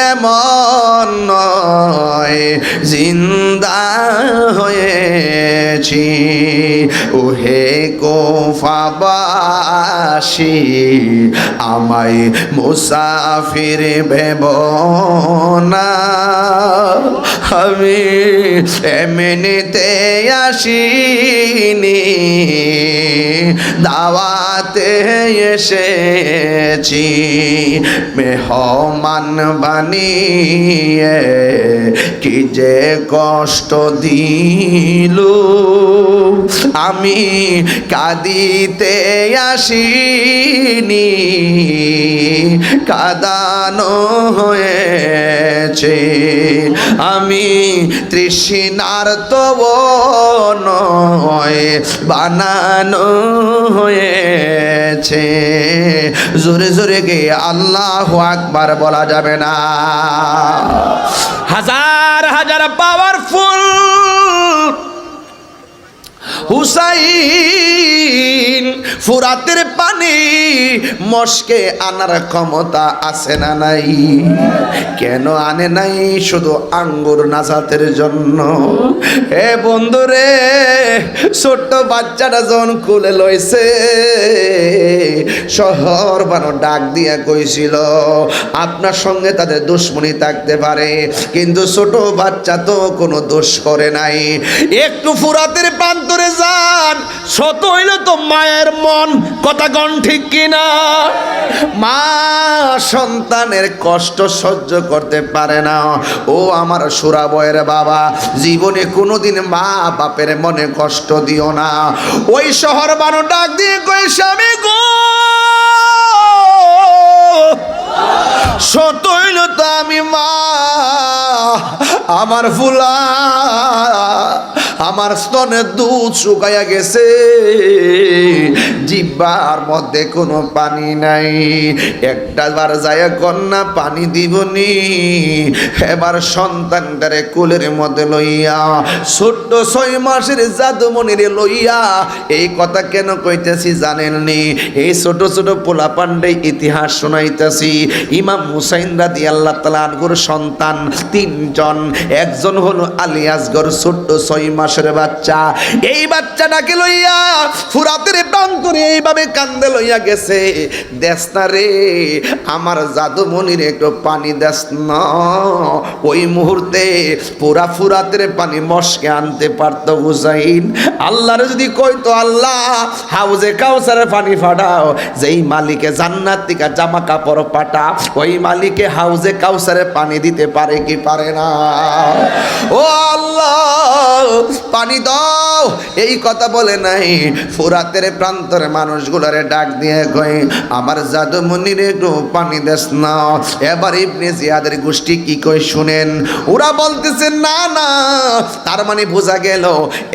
এমন নয় জিন্দা হয়েছি ওহে কুফাবাসী আমায় মুসাফির ভেব না আমি এমনিতে আসিনি দাওয়াতে এসেছি মেহমান বানিয়ে কি যে কষ্ট দিল আমি কাঁদিতে আসিনি কাঁদানো হয়েছে আমি তৃষ্ণার্ত নয় বানানো হয়েছে জোরে জোরে গিয়ে আল্লাহু আকবার বলা যাবে না হাজার হাজার পাওয়ারফুল হুসাইন ফুরাতের পানি মস্কে আনার ক্ষমতা আছে না নাই কেন আনে নাই শুধু আঙ্গুর নাজাতের জন্য এ বন্ধুরে ছোট্ট বাচ্চাটা যখন কোলে লইছে শহর বানো ডাক দিয়া কইছিল আপনার সঙ্গে তাদের দুশ্মনী থাকতে পারে কিন্তু ছোট বাচ্চা তো কোনো দোষ করে নাই একটু ফুরাতের প্রান্তরে যান শত হইল তো মায়ের মন কথা কন ঠিক কিনা মা সন্তানের কষ্ট সহ্য করতে পারে না ও আমার সুরা বয়ের বাবা জীবনে কোনোদিন মা বাপের মনে কষ্ট দিও না ওই শহর বানো ডাক দিয়ে কই স্বামী গো শত হইল তো আমি মা আমার ফুলা আমার স্তনের দুধ শুকাইয়া গেছে, জিহ্বার মধ্যে কোনো পানি নাই। একটা বার যায় কন্যা পানি দিবনি, এবার সন্তানটারে কোলের মধ্যে লইয়া, ছোট্ট 6 মাসের জাদুমণিরে লইয়া। এই কথা কেন কইতেছি জানেননি? এই ছোট ছোট পোলা পান্ডে ইতিহাস শোনাইতেছি। ইমাম হুসাইন রাদিয়াল্লাহু তাআলা আনহুর সন্তান 3 জন। একজন হলো আলী আসগর, ছোট্ট 6 মাসের বাচ্চা। এই বাচ্চাটাকে লইয়া ফুরাতের প্রান্তরে এইভাবে কান্দে লইয়া গেছে, দেশ না রে আমার জাদুমণির একটু পানি দেশ না। ওই মুহূর্তে পুরা ফুরাতের পানি মশকে আনতে পারতো হুসাইন। আল্লাহরে যদি কইতো আল্লাহ হাউজে কাউসারের পানি ফাটাও, যেই মালিকে জান্নাত থেকে জামা কাপড় পাঠা, ওই মালিকে হাউজে কাউসারে পানি দিতে পারে কি পারে না? ও আল্লাহ পানি দাও, এই কথা বলে নাই। ফুরাতের প্রান্তরে মানুষগুলোরে ডাক দিয়ে কই আমার জাদুমণির একটু পানি দেস না। এবার ইবনে জিয়াদের গোষ্ঠী কি কই শুনেন। ওরা বলতেছে না না, তার মানে বোঝা গেল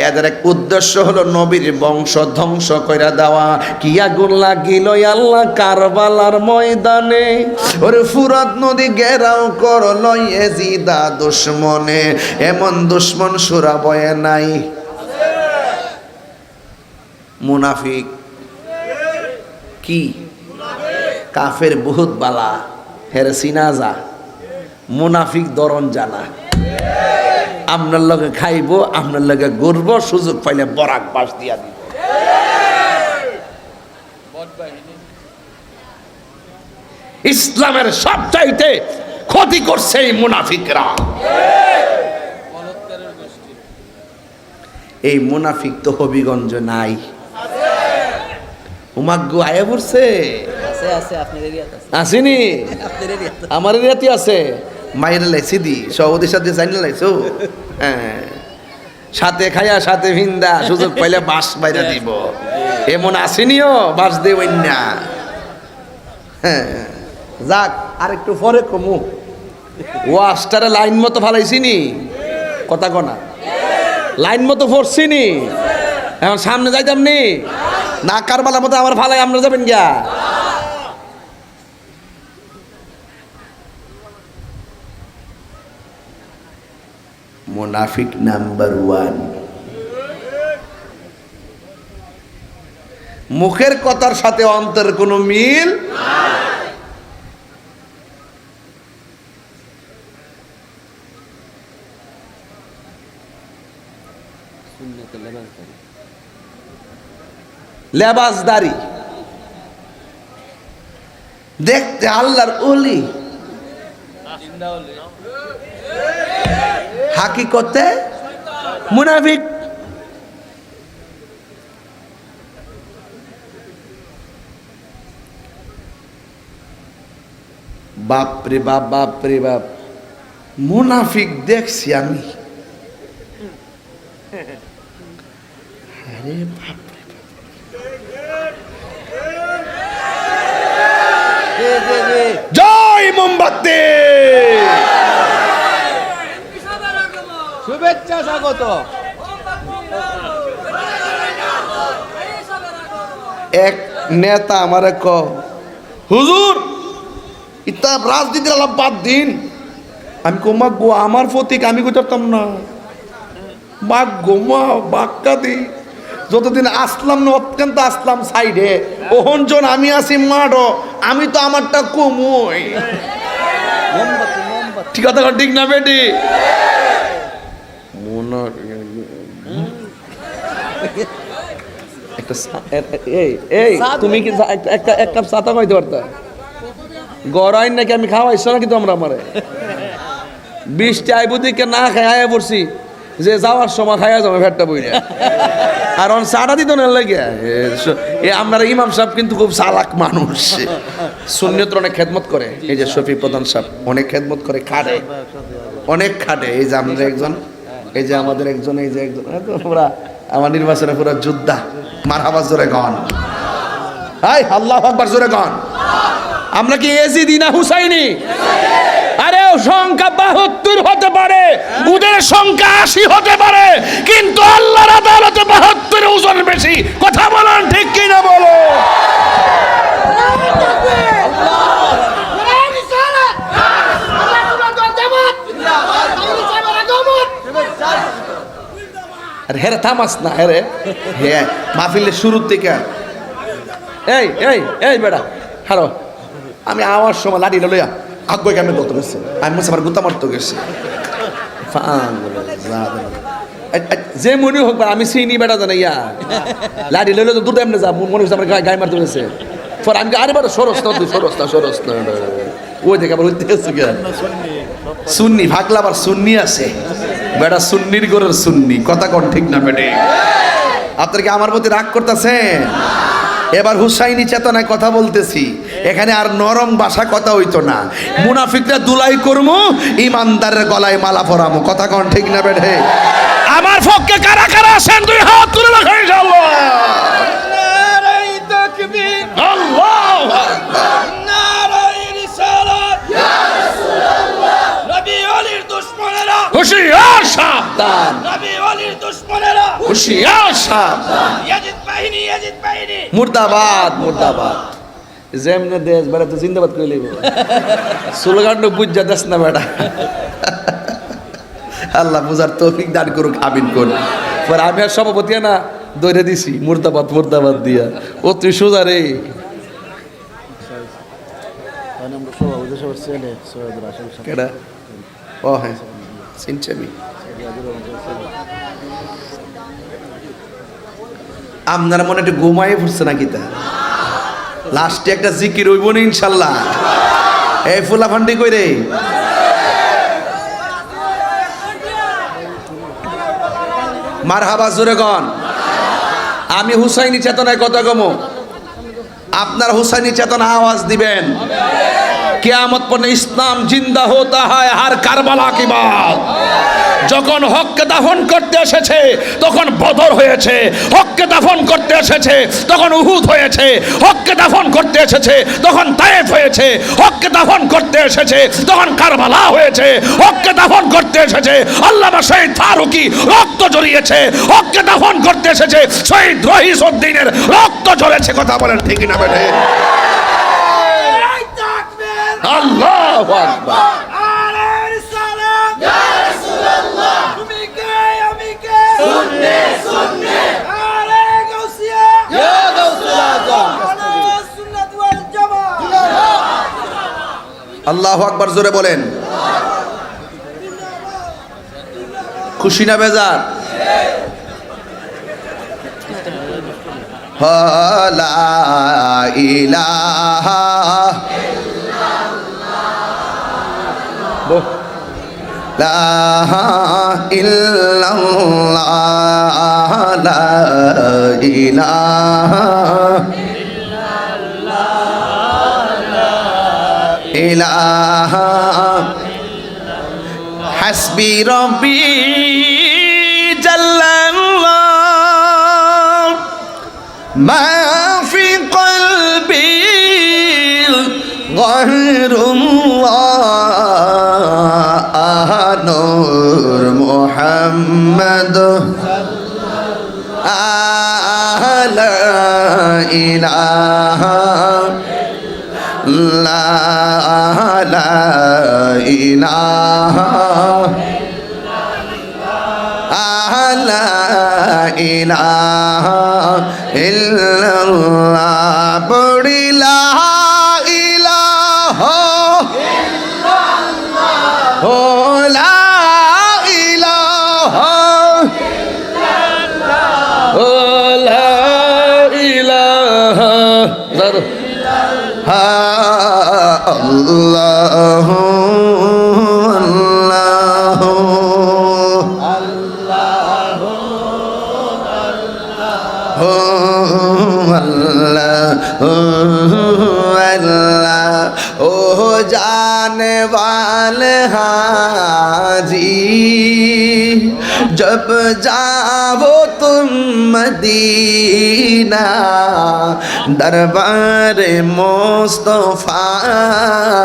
এদের এক উদ্দেশ্য হলো নবীর বংশ ধ্বংস কইরা দেওয়া। কি আগুন লাগিল আল্লাহ কারবালার ময়দানে, ওরে ফুরাত নদী ঘেরাও করল ইয়াজিদা দুশমনে। এমন দুশমন সুরা বয়ে নাই। মুনাফিক কি কাফের বহুত বালা, হেরে সিনাজা। মুনাফিক দরন জানা, আপনার লগে খাইব, আপনার লগে গর্ব, সুযোগ পাইলে বরাক বাস দিয়া দিব। ইসলামের সবচাইতে ক্ষতি করছে এই মুনাফিকরা। এই মুনাফিক তো হবিগঞ্জ নাই, উমাগ্য আয়া পড়ছে আসেনি, আমার এরিয়াতে আছে। মায়ের লাইছি দি সৌদির সাথে জানি লাইছো, হ্যাঁ সাথে খায়া সাথে ভিন্দা, সুযোগ পাইলে বাস বাইরে দিব। এমন আসেনিও বাস দেবেন না। হ্যাঁ যাক, আর একটু পরে কমু। ওয়াস্টারে লাইন মতো ফালাইছি নি, কথা কনা লাইন মতো পড়ছি নি। এখন সামনে যাইতাম নি না, কারবালার মতো আমার ফালাই আমরা যাবেন গিয়া। মুনাফিক নাম্বার 1, মুখের কথার সাথে অন্তরের কোনো মিল লেবাসদারি, দেখতে আল্লাহর ওলি, হাকিকতে মুনাফিক। বাপরে বাপ, বাপরে বাপ, মুনাফিক দেখছি আমি। আরে বাপরে, জয় মোমবাতি, শুভেচ্ছা স্বাগত। এক নেতা আমারে ক হুজুর ইতা রাজনীতির আলাপ বাদ দিন। আমি কোমা গো আমার প্রতীক আমি করতাম না, বাঘ গোমা বাক্কা দি। যতদিন আসলাম না অত্যন্ত আসলাম সাইডে, ওহন জন আমি আসি মাঠো, আমি তো আমারটা কমই। ঠিক কথা ঠিক না বেটি? তুমি কি এক কাপ ছাতা খাইতে পারতা? গড়াই নাকি আমি খাওয়াইছ নাকি তোমরা আমারে? 20টা আইবুদিকে না খাই আয়া পড়ছি যে যাওয়ার সময় খাইয়া যাবে ফেটটা বইলে। আর অন চাটা দিত না লাগে। আপনার ইমাম সাহেব কিন্তু খুব চালাক মানুষ, সুন্নিয়তের অনেক খেদমত করে। এই যে শফি প্রধান সাহেব অনেক খেদমত করে, খাটে অনেক খাটে। এই যে আমাদের একজন, এই যে আমাদের একজন, এই যে একজন, পুরা আমার নির্বাচনে পুরো যোদ্ধা। মারহাবা জোরে গন, হাই আল্লাহু আকবার জোরে গন। আমরা কি এজিদি না হুসাইনি? আরে সংখ্যা 72 হতে পারে, ওদের সংখ্যা 80 হতে পারে, কিন্তু কিন্তু আল্লাহর আদালতে 72 ওজন বেশি। কথা বলেন ঠিক কি না বলো? আরে হেরে থামাস না, হেরে হ্যাঁ মাহফিলের শুরুর থেকে এই এই এই বেটা হারো, আমি আমার সময় লাঠি লইয়া আগ্য কেমন দত গেছে, আমি আমার গুতা মারতে গেছি যে মনে হোক আমি চিনি বেটা জানা ইয়া লাঠি লইলে তো দূর এমনি যা মনে হচ্ছে আমার গায়ে মারতে গেছে। পর আমি আরে বারো সরস না তুই সরস না সরস না ওই দেখে আবার হইতে গেছে সুন্নি ভাগলা আবার সুন্নি আছে বেটা, সুন্নির গোরের সুন্নি। কথা কোন ঠিক না বেটে? আপনার কি আমার প্রতি রাগ করতেছেন? এবার হুসাইনি চেতনায় কথা বলতেছি, এখানে আর নরম ভাষা কথা হইতো না। মুনাফিকরা দুলাই করমু, ইমানদারের গলায় মালা পরামু। কথা কোন ঠিক না বেটে? আমার পক্ষে কারা কারা আছেন দুই হাত তুলে রাখেন ইনশাআল্লাহ। নারাই তাকবীর, আল্লাহু আকবার। নারাই রিসালাত, ইয়া রাসূলুল্লাহ। নবী ওলির দুশমনেরা হুশিয়ার সাবধান, নবী ওলির দুশমনেরা হুশিয়ার সাবধান। ইয়াজিদ বাহিনী, ইয়াজিদ বাহিনী মুর্দাবাদ মুর্দাবাদ। যেমনে দেশ বেড়া তো জিন্দাবাদ করে লইব, সুলগান্ড বুঝা দেশ না বেড়া। আল্লাহ বুঝার তৌফিক দান করুক, আমিন করুন। পর আমি আর সভাপতি না দৌড়ে দিছি মুর্দাবাদ মুর্দাবাদ দিয়া। ও তুই সোজা রে কেডা? ও হ্যাঁ চিনছি আমি। আপনারা মনে একটু ঘুমাই পড়ছে নাকি? তা লাস্টে একটা জিকির হইব না ইনশাল্লাহ। এই ফুলা ফান্ডি কই রে? মারহাবা জোরে গন। আমি হুসাইনি চেতনায় কথা কমো, আপনার হুসাইনি চেতনা আওয়াজ দিবেন। কিয়ামত পর্যন্ত ইসলাম জিন্দা হতা হয় হার কারবালা কি বাত। যখন হককে দাফন করতে এসেছে তখন বদর হয়েছে, হককে দাফন করতে এসেছে তখন উহুদ হয়েছে, হককে দাফন করতে এসেছে তখন তায়েফ হয়েছে, হককে দাফন করতে এসেছে তখন কারবালা হয়েছে, হককে দাফন করতে এসেছে আল্লামা শহীদ ফারুকী রক্ত ঝরিয়েছে, হককে দাফন করতে এসেছে শহীদ রহিসউদ্দিনের রক্ত ঝরেছে। কথা বলেন ঠিক না বেটে? নারাই তাকবীর, আল্লাহু আকবার। নারাই রিসালাত, ইয়া রাসূলুল্লাহ। তুমি কে আমি কে? সুন্নি সুন্নি। নারাই গাউসিয়া, ইয়া গাউসুল আজম। নারাই সুন্নাত ওয়াল জামাত। আল্লাহু আকবার জোরে বলেন। খুশি না বেজার? লা ইলাহা লা ইল্লাল্লাহ লা ইলাহা ইলাহা হাসবি রব্বি জাল্লাল্লাহ মা ফি কলবি গায়রুল্লাহ নূর মুহাম্মদ লা ইলাহা লা ইলাহা লা ইলাহা ইল্লাল্লাহ। পড়ি লা ইলাহা ইল্লাল্লাহ, ও লা ইলাহা ইল্লাল্লাহ, ও লা ইলাহা আল্লাহ अल्लाह ओ जाने वाले हाजी जब जाओ तुम मदीना दरबार मुस्तफा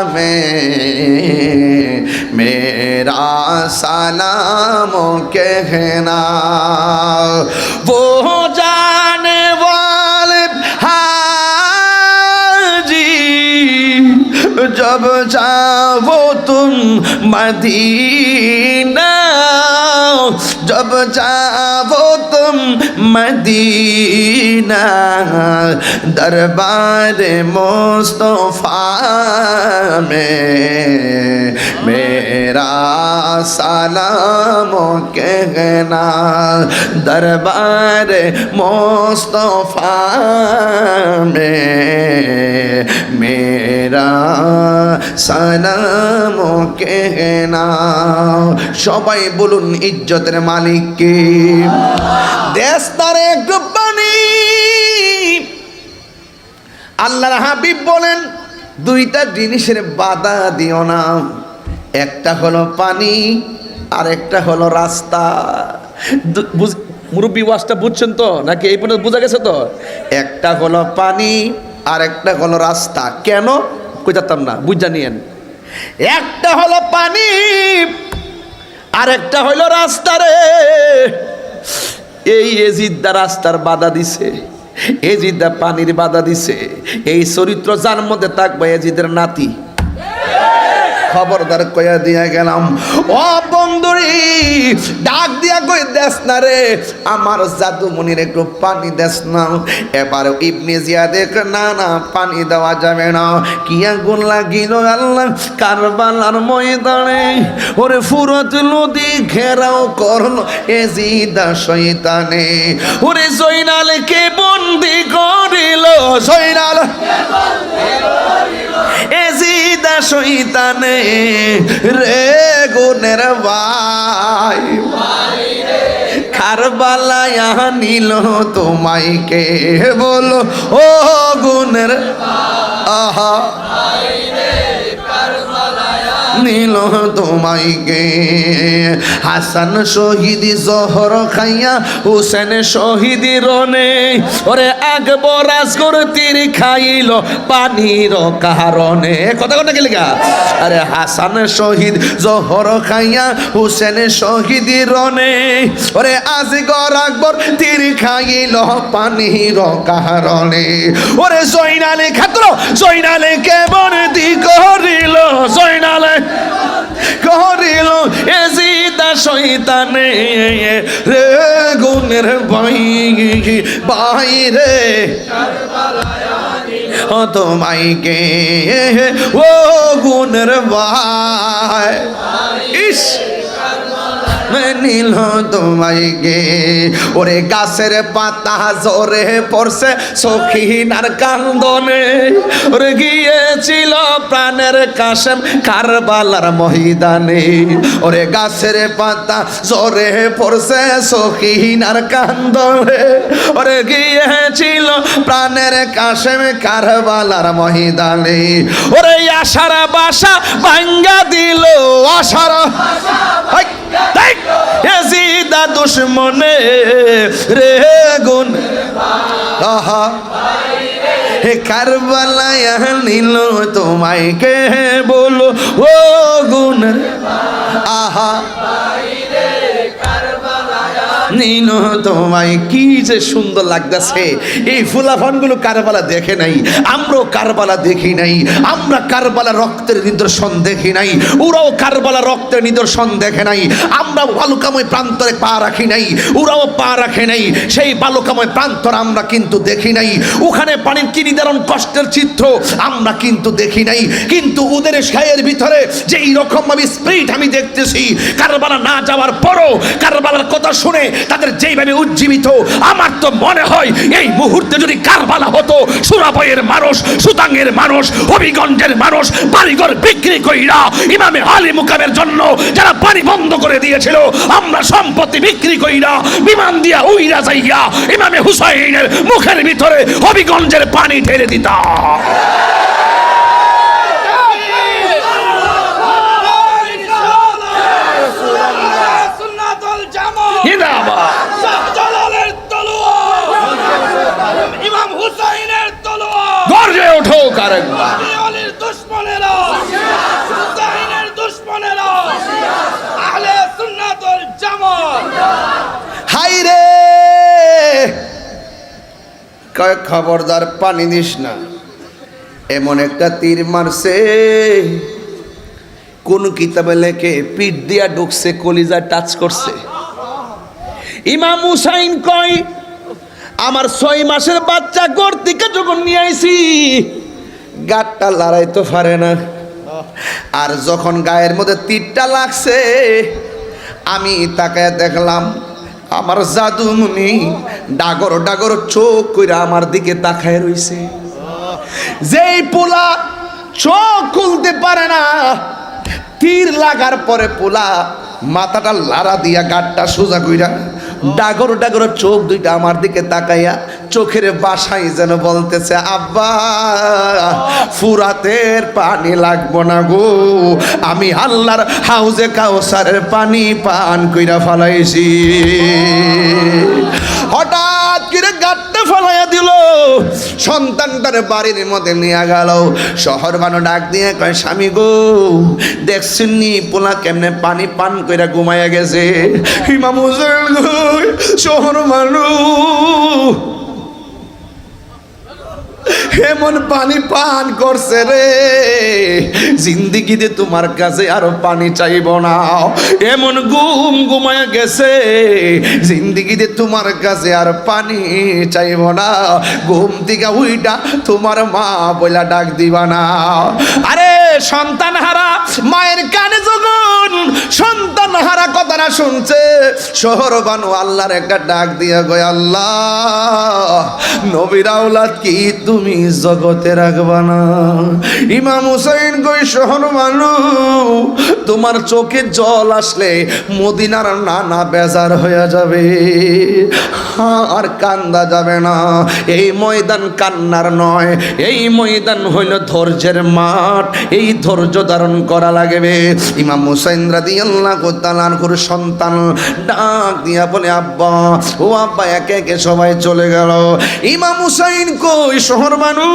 में मेरा सलाम कहना वो जाने वाले हाजी जब जाओ तुम मदीना जब जाओ तुम मदीना दरबार मुस्तफा में मेरा सलाम कहना दरबार मुस्तफा में मेरा সালাম कहना সবাই বলুন ইজ্জতের মালিক কে দেশটারে একটু পানি আল্লাহর হাবিব বলেন দুইটা জিনিসের বাধা দিও না একটা হলো পানি আর একটা হলো রাস্তা মুরব্বী ওয়াজটা বুঝছেন তো নাকি এই পর্যন্ত বোঝা গেছে তো একটা হলো পানি আর একটা হলো রাস্তা কেন কই যেতাম না বুঝা নিয়েন একটা হলো পানি আর একটা হলো রাস্তা রে এই এজিদা রাস্তার বাধা দিছে এজিদা পানির বাধা দিছে এই চরিত্র যার মধ্যে থাকবে এজিদের নাতি খবরদার কইয়া দিয়া গেলাম ও বন্ধুরি ডাক দিয়া কই দেস না রে আমার জাদুমণির একটু পানি দেস না এবার ইবনে জিয়াদ না না পানি দেওয়া যাবে না কি আগুন লাগিল আল্লাহ কারবালার ময়দানে ওরে ফুরত নদী ঘেরাও করলো এজিদা শয়তানে ওরে জয়নালকে বন্দি করিল জয়নাল এজিদা শয়তানে রে গুনের ভাই কারবালায় নিল তোমায় কে বলো ও গুনের আহা নীল তোমায় গে হাসান শহীদ জহর খাইয়া হুসেন শহীদ রনে ওরে আকবর আসগর তীর খাইল পানির কারণে কথা কথা কি লেখা আরে হাসান শহীদ জহর খাইয়া হুসেন শহীদ রনে ওরে আসগর আকবর তীর খাইল পানির কারণে ওরে জয়নালে খাতর জয়নালে কে বন্দি করিল জয়নালে করিল এজিদা শয়তানে রে গুনের ভাই বাইরে ও তোমায় কে ও গুনের ভাই ইস নীল তোমায় গে ওরে গাছের পাতা জোরে পড়ছে সখিনার কান্দনে ওরে গিয়েছিল প্রাণের কাশেম কারবালার ময়দানে ওরে গাছের পাতা জোরে পড়ছে সখিনার কান্দনে ওরে গিয়েছিল প্রাণের কাশেম কারবালার ময়দানে ওরে আশার বাসা ভাঙ্গা দিল আশার এজিদা দুশ্মনে রে গুন আহা হে কারবালায় নিল তোমায় কে বলো ও গুন আহা নীল তোমায় কি যে সুন্দর লাগতেছে এই ফুলাফানগুলো কারবালা দেখে নাই আমরাও কারবালা দেখি নাই আমরা কারবালা রক্তের নিদর্শন দেখি নাই ওরাও কারবালা রক্তের নিদর্শন দেখে নাই আমরা বালুকাময় প্রান্তরে পা রাখি নাই ওরাও পা রাখে নাই সেই বালুকাময় প্রান্তর আমরা কিন্তু দেখি নাই ওখানে পানির কি নিদারুণ কষ্টের চিত্র আমরা কিন্তু দেখি নাই কিন্তু ওদের ছায়ের ভিতরে যে এইরকম ভাবে স্পিরিট আমি দেখতেছি কারবালা না যাওয়ার পরও কারবালার কথা শুনে তাদের যেইভাবে উজ্জীবিত আমার তো মনে হয় এই মুহূর্তে যদি কারবালা হতো সুরাবয়ের মানুষ সুতাঙ্গের মানুষ হবিগঞ্জের মানুষ বাড়িঘর বিক্রি কইরা ইমামে আলী মুকামের জন্য যারা পানি বন্ধ করে দিয়েছিল আমরা সম্পত্তি বিক্রি কইরা বিমান দিয়া উইরা যাইয়া ইমামে হুসাইনের মুখের ভিতরে হবিগঞ্জের পানি ঢেলে দিতাম সুন্নাতুল জামাত জিন্দাবাদ। শাহজালালের তলোয়ার, ইমাম হুসাইনের তলোয়ার, গর্জে ওঠো আরেকবার। আলীর দুশমনেরা, হুসাইনের দুশমনেরা, আহলে সুন্নাত ওয়াল জামাত। হাই রে, কয় খবরদার পানি দিস না। এমন একটা তীর মারছে, কোন কিতাবে লেখে পিঠ দিয়া ঢুকছে, কলিজা টাচ করছে। ইমাম হুসাইন কয়, আমার 6 মাসের বাচ্চা ঘর থেকে যখন নিয়ে আইছি, গাটটা লড়াইতে পারে না। আর যখন গায়ের মধ্যে তীরটা লাগছে, আমি তাকায় দেখলাম আমার জাদুমণি ডাগর ডাগর চোখ কইরা আমার দিকে তাকায় রইছে। যেই পোলা চোখ খুলতে পারে না, তীর লাগার পরে পোলা মাথাটা লাড়া দিয়া গাটটা সোজা কইরা ডাগর ডাগর চোখ দুইটা আমার দিকে তাকাইয়া চোখের বাসাই যেন বলতেছে, আব্বা ফুরাতের পানি লাগবো না গো, আমি আল্লাহর হাউজে কাউসারের পানি পান কইরা ফালাইছি। হঠাৎ করে গাটটা ফালাইয়া দিল, সন্তানটার বাড়ির মধ্যে নিয়ে গেল। শহর বানো ডাক দিয়ে কয়, স্বামী গো দেখছেন নি পোলা কেমনে পানি পান কইরা ঘুমাইয়া গেছে। ইমাম হুসাইন গো, শহর মানুষ এমন পানি পান করছে রে, জিন্দিগিতে তোমার কাছে আরো পানি চাইব না। এমন ঘুম ঘুমায় গেছে, জিন্দিগিতে তোমার কাছে আর পানি চাইব না। ঘুম থেকে উইটা তোমার মা বইলা ডাক দিবা না। আরে সন্তান হারা মায়ের কানে যখন সন্তান হারা কথাটা শুনছে, শহর বানু আল্লাহর একটা ডাক দিয়া গয়, আল্লাহ নবীর আওলাদ কি তুমি জগতে রাখবা না? ইমাম হুসাইন কই, শহর মানু তোমার চোখে জল আসলে মদিনার নানা বেজার হয়ে যাবে, আর কান্দা যাবে না। এই ময়দান কান্নার নয়, এই ময়দান হইল ধৈর্যের মাঠ, এই ধৈর্য ধারণ করা লাগবে। ইমাম হুসাইন রাদিয়াল্লাহু তাআলা আনহুর সন্তান ডাক দিয়া বলে, আব্বা ও আব্বা, একে একে সবাই চলে গেল। ইমাম হুসাইন কই, শহর মানু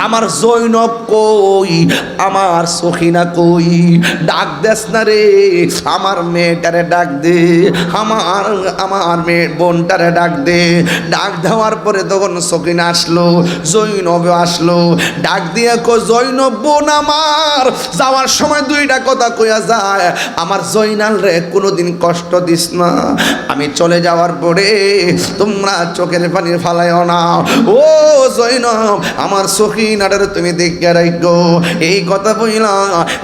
আমার জৈনব কই, আমার সখিনা কই, ডাক দেস না রে, আমার মেয়েটারে ডাক দে, আমার মেয়ে বোনটারে ডাক দে। ডাক দেওয়ার পরে তখন সখিনা আসলো, জৈনব আসলো। ডাক দিয়ে কো, জৈনব বোন আমার, যাওয়ার সময় দুইটা কথা কইয়া যায়, আমার জৈনাল রে কোনোদিন কষ্ট দিস না, আমি চলে যাওয়ার পরে তোমরা চোখের পানি ফালাইও না। ও জৈনব, আমার সখিনাটারে তুমি দেখে রাখো। এই কথা বইলা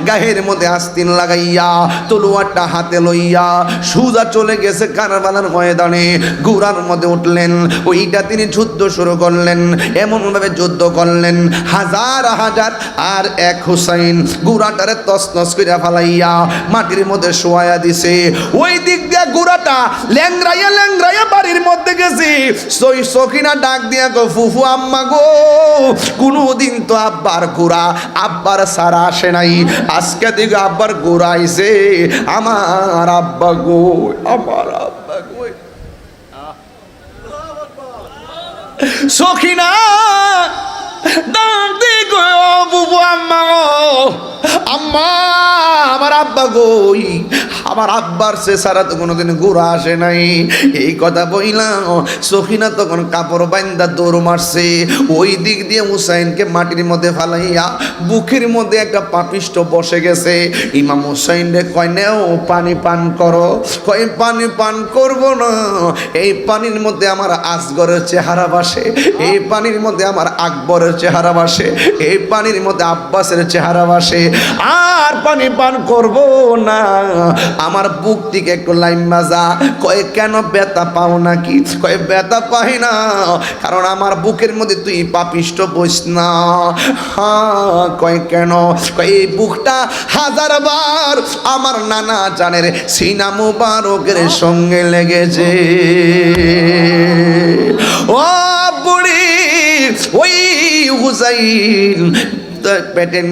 গায়ের মধ্যে আস্তিন লাগাইয়া তলোয়ারটা হাতে লইয়া সুজা চলে গেছে কারবালার ময়দানে। গুরার মধ্যে উঠলেন, ওইটা তিনি যুদ্ধ শুরু করলেন। এমনভাবে যুদ্ধ করলেন, হাজার হাজার আর এক হুসাইন গুরাটারে তছনছ কইরা ফালাইয়া মাটির মধ্যে শোয়াইয়া দিছে। ওই দিক দিয়ে গুরাটা ল্যাংরাইয়া ল্যাংরাইয়া বাড়ির মধ্যে গেছে। সখিনা ডাক দিয়া গো, ফুফু আম্মা গো, কোনদিন তো আব্বার গোড়া আব্বার সারা আসে নাই, আজকে দিকে আব্বার গোড়া আইছে। আমার আব্বা গো, আমার আব্বা গো। সখিনা ডাক দিয়ে গো, বুবু আম্মা গো, আম্মা আমার আব্বা গই, আমার আব্বার সে সারা তো কোনোদিন গোড়া আসে নাই। এই কথা বইলাম, সখিনা তখন কাপড় বাইন্দা দৌড় মারছে। ওই দিক দিয়ে হুসাইনকে মাটির মধ্যে ফালাইয়া বুকের মধ্যে একটা পাপিষ্ট বসে গেছে। ইমাম হুসাইন রে কয়, নেও পানি পান করো। কয়, পানি পান করব না, এই পানির মধ্যে আমার আসগরের চেহারা বাসে, এই পানির মধ্যে আমার আকবরের চেহারা বাসে, এই পানির মধ্যে আব্বাসের চেহারা বাসে, আর পানি পান করব না। আমার বুক থেকে একটু লাইম মাজা। কয়, কেন ব্যথা পাও নাকি? কয়, ব্যথা পাই না, কারণ আমার বুকের মধ্যে তুই পাপিষ্ট বইস না। হ্যাঁ, কয় কেন? কয়, এই বুকটা 1000 বার আমার নানা জানের সিনা মুবারকের সঙ্গে লেগেছে। ও বুড়ি, ওই হুসাইন পেটের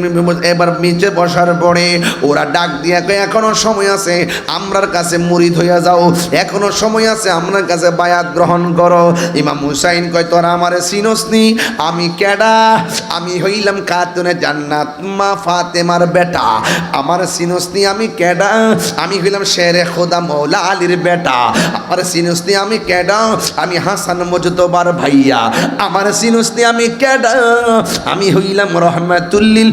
এবার নিচে বসার পরে ওরা ডাক দিয়ে কয় এখনো সময় আছে আমরার কাছে মুরিদ হইয়া যাও, এখনো সময় আছে আমরার কাছে বায়াত গ্রহণ করো। ইমাম হুসাইন কয় তোরা আমারে চিনসনি? আমি কেডা? আমি হইলাম খাতুনে জান্নাত মা ফাতেমার বেটা। আমার চিনসনি? আমি কেডা? আমি হইলাম শেরে খোদা মৌলা আলীর বেটা। আমার চিনসনি? আমি কেডা? আমি হাসান মুজতবার ভাইয়া। আমার চিনসনি? আমি কেডা? আমি হইলাম রহমাতুল্লিল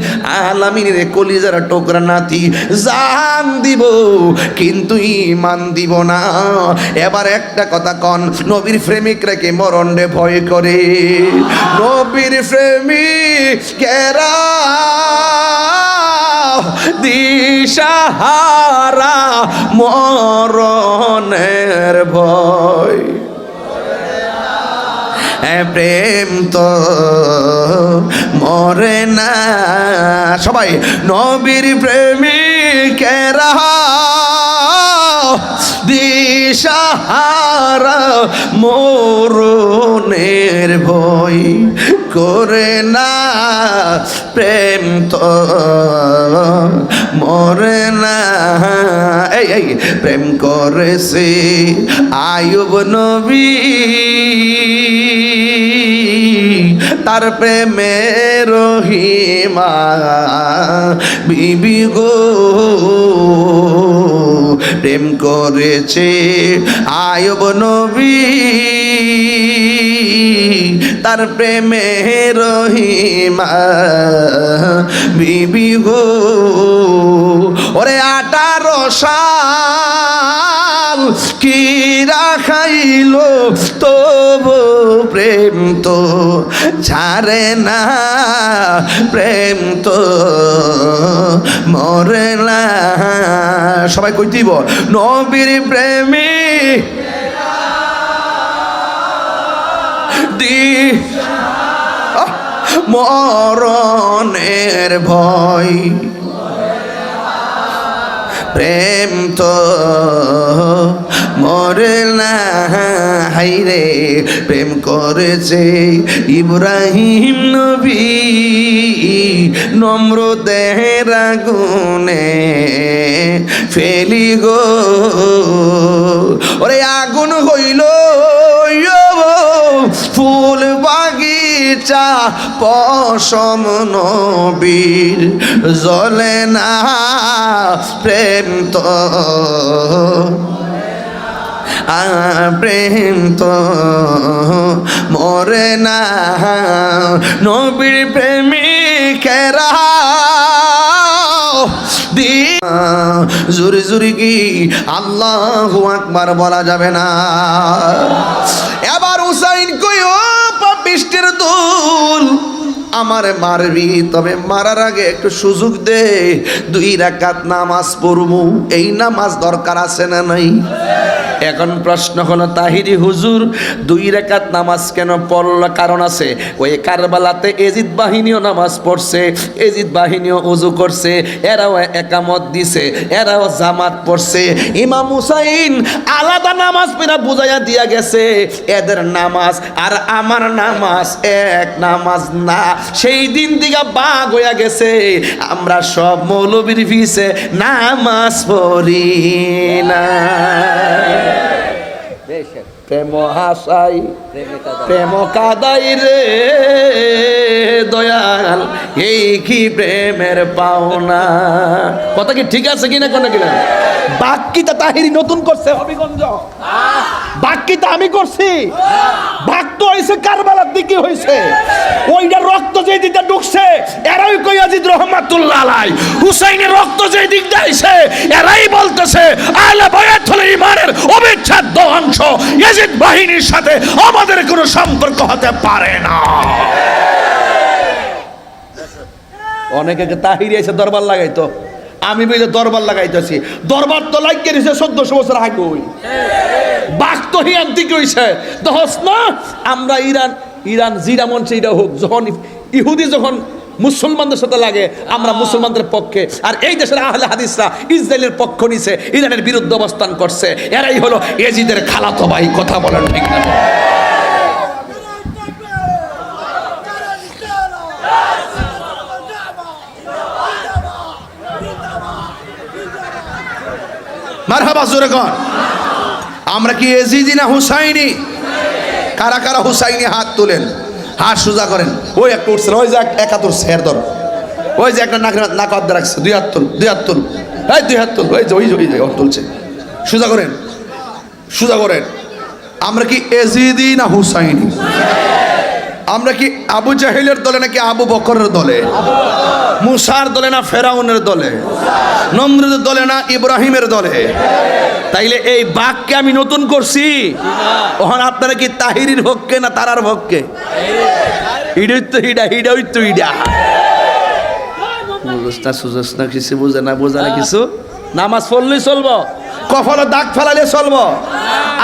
আলামিনের কলিজার টুকরা নাতি। জান দিব কিন্তু ঈমান দিব না। এবার একটা কথা কন, নবীর প্রেমিকরা কি মরণে ভয় করে? নবীর প্রেমিকেরা দিশাহারা মরণের ভয়। প্রেম তো মরে না। সবাই নবীর প্রেমিকেরা দিশাহারা মরণের ভয় করে না। প্রেম তো মরে না। এই প্রেম করেছে আয়ুব নবী, তার প্রেমে রহিমা বিবি গো। প্রেম করেছে আয়ুব নবী, তার প্রেমে রহিমা বিবি গো। ওরে 18 সাল কি রাখাইল তবু প্রেম তো ছাড়ে না। প্রেম তো মরে না। সবাই কই দিব নবীর প্রেমিক মরণের ভয়। প্রেম তো মরে না। হাইরে প্রেম করেছে ইব্রাহিম নবী, নম্রদের আগুনে ফেলি গো। ওরে আগুন হইল ফুল বাগিচা পশম নবীর জ্বলে না। প্রেম তো প্রেম তো মরে না। নবীর প্রেমিকেরা জোরে জোরে কি আল্লাহু আকবার বলা যাবে না? এবার হুসাইন কই ও পাপিষ্টের দল, আমারে মারবি তবে মারার আগে একটু সুযোগ দে, 2 রাকাত নামাজ পড়বো। এই নামাজ দরকার আছে না নাই? এখন প্রশ্ন হলো তাহিরি হুজুর 2 রাকাত নামাজ কেন পড়ল? কারণ আছে। ওই কারবালাতে এজিদ বাহিনীও নামাজ পড়ছে, এজিদ বাহিনীও ওযু করছে, এরাও একামত দিছে, এরাও জামাত পড়ছে। ইমাম হুসাইন আলাদা নামাজ পড়া বুঝাইয়া দিয়া গেছে এদের নামাজ আর আমার নামাজ এক নামাজ না। সেই দিন থেকে বাঘ হইয়া গেছে, আমরা সব মৌলবীর পিছে নামাজ পড়ি না। প্রেম হাসাই প্রেম কাদাই রে দয়াল, এই কি প্রেমের পাওনা? কথা কি ঠিক আছে কিনা? কোন কিনা বাক্যিতা তাহিরি নতুন করছে হবিগঞ্জ, বাক্যিতা আমি করছি। বাক তো হয়েছে কারবালার দিকে হয়েছে, ওইটা রক্ত যে দিকটা ঢুকছে এরাই কই ইয়াজিদ রহমাতুল্লাহ আলাই। হুসাইনের রক্ত যে দিকটা আইছে এরাই বলতেছে আহলে বায়াত হলো ঈমানের অবিচ্ছেদ্য অংশ, ইয়াজিদ বাহিনীর সাথে আমাদের কোনো সম্পর্ক হতে পারে না। অনেকে তাহিরি এসে দরবার লাগাইতো, আমি বলে দরবার লাগাইতেছি। দরবার তো লাগিয়ে দিয়েছে 1400 বছর আগে। ওই বাক তো হিয়ান দিকে হইছে দহস না। আমরা ইরান জিরা মঞ্চে এটা হোক, যখন ইহুদি যখন মুসলমানদের সাথে লাগে আমরা মুসলমানদের পক্ষে, আর এই দেশের আহলে হাদিসরা ইসরায়েলের পক্ষ নিছে, ইরানের বিরুদ্ধে অবস্থান করছে। এরাই হলো ইয়াজিদের খালাতো ভাই। কথা বলেন ঠিক না? মারহাবা জোরে কর। আমরা কি এজিদি না হুসাইনি? কারা কারা হুসাইনি হাত তুলেন, হাত সোজা করেন। ওই একটা উঠছে, ওই যে একা তুলছে হের ধর, ওই যে একটা নাক অর্ধ রাখছে, দুই হাত তুল, দুই হাত তুল, এই দুই হাত তুল, ওই যে ওই যে তুলছে, সোজা করেন, সোজা করেন। আমরা কি এজিদি না হুসাইনি? আমরা কি আবু জাহেলের দলে নাকি আবু বকরের দলে? মুসার দলে না ফেরাউনের দলে? নমরুদের দলে না ইব্রাহিমের দলে? তাইলে এই বাক্যে আমি নতুন করছি, ওখানে আপনারা কি তাহিরির পক্ষে না তারার পক্ষে? হিডাই তো হিডা, হিডাই তো হিডা। বুঝস না সুঝস না কিছু, বুঝে না বোঝা না কিছু। নামাজ পড়লেই চলবো, কপালে দাগ ফেলালে চলবো।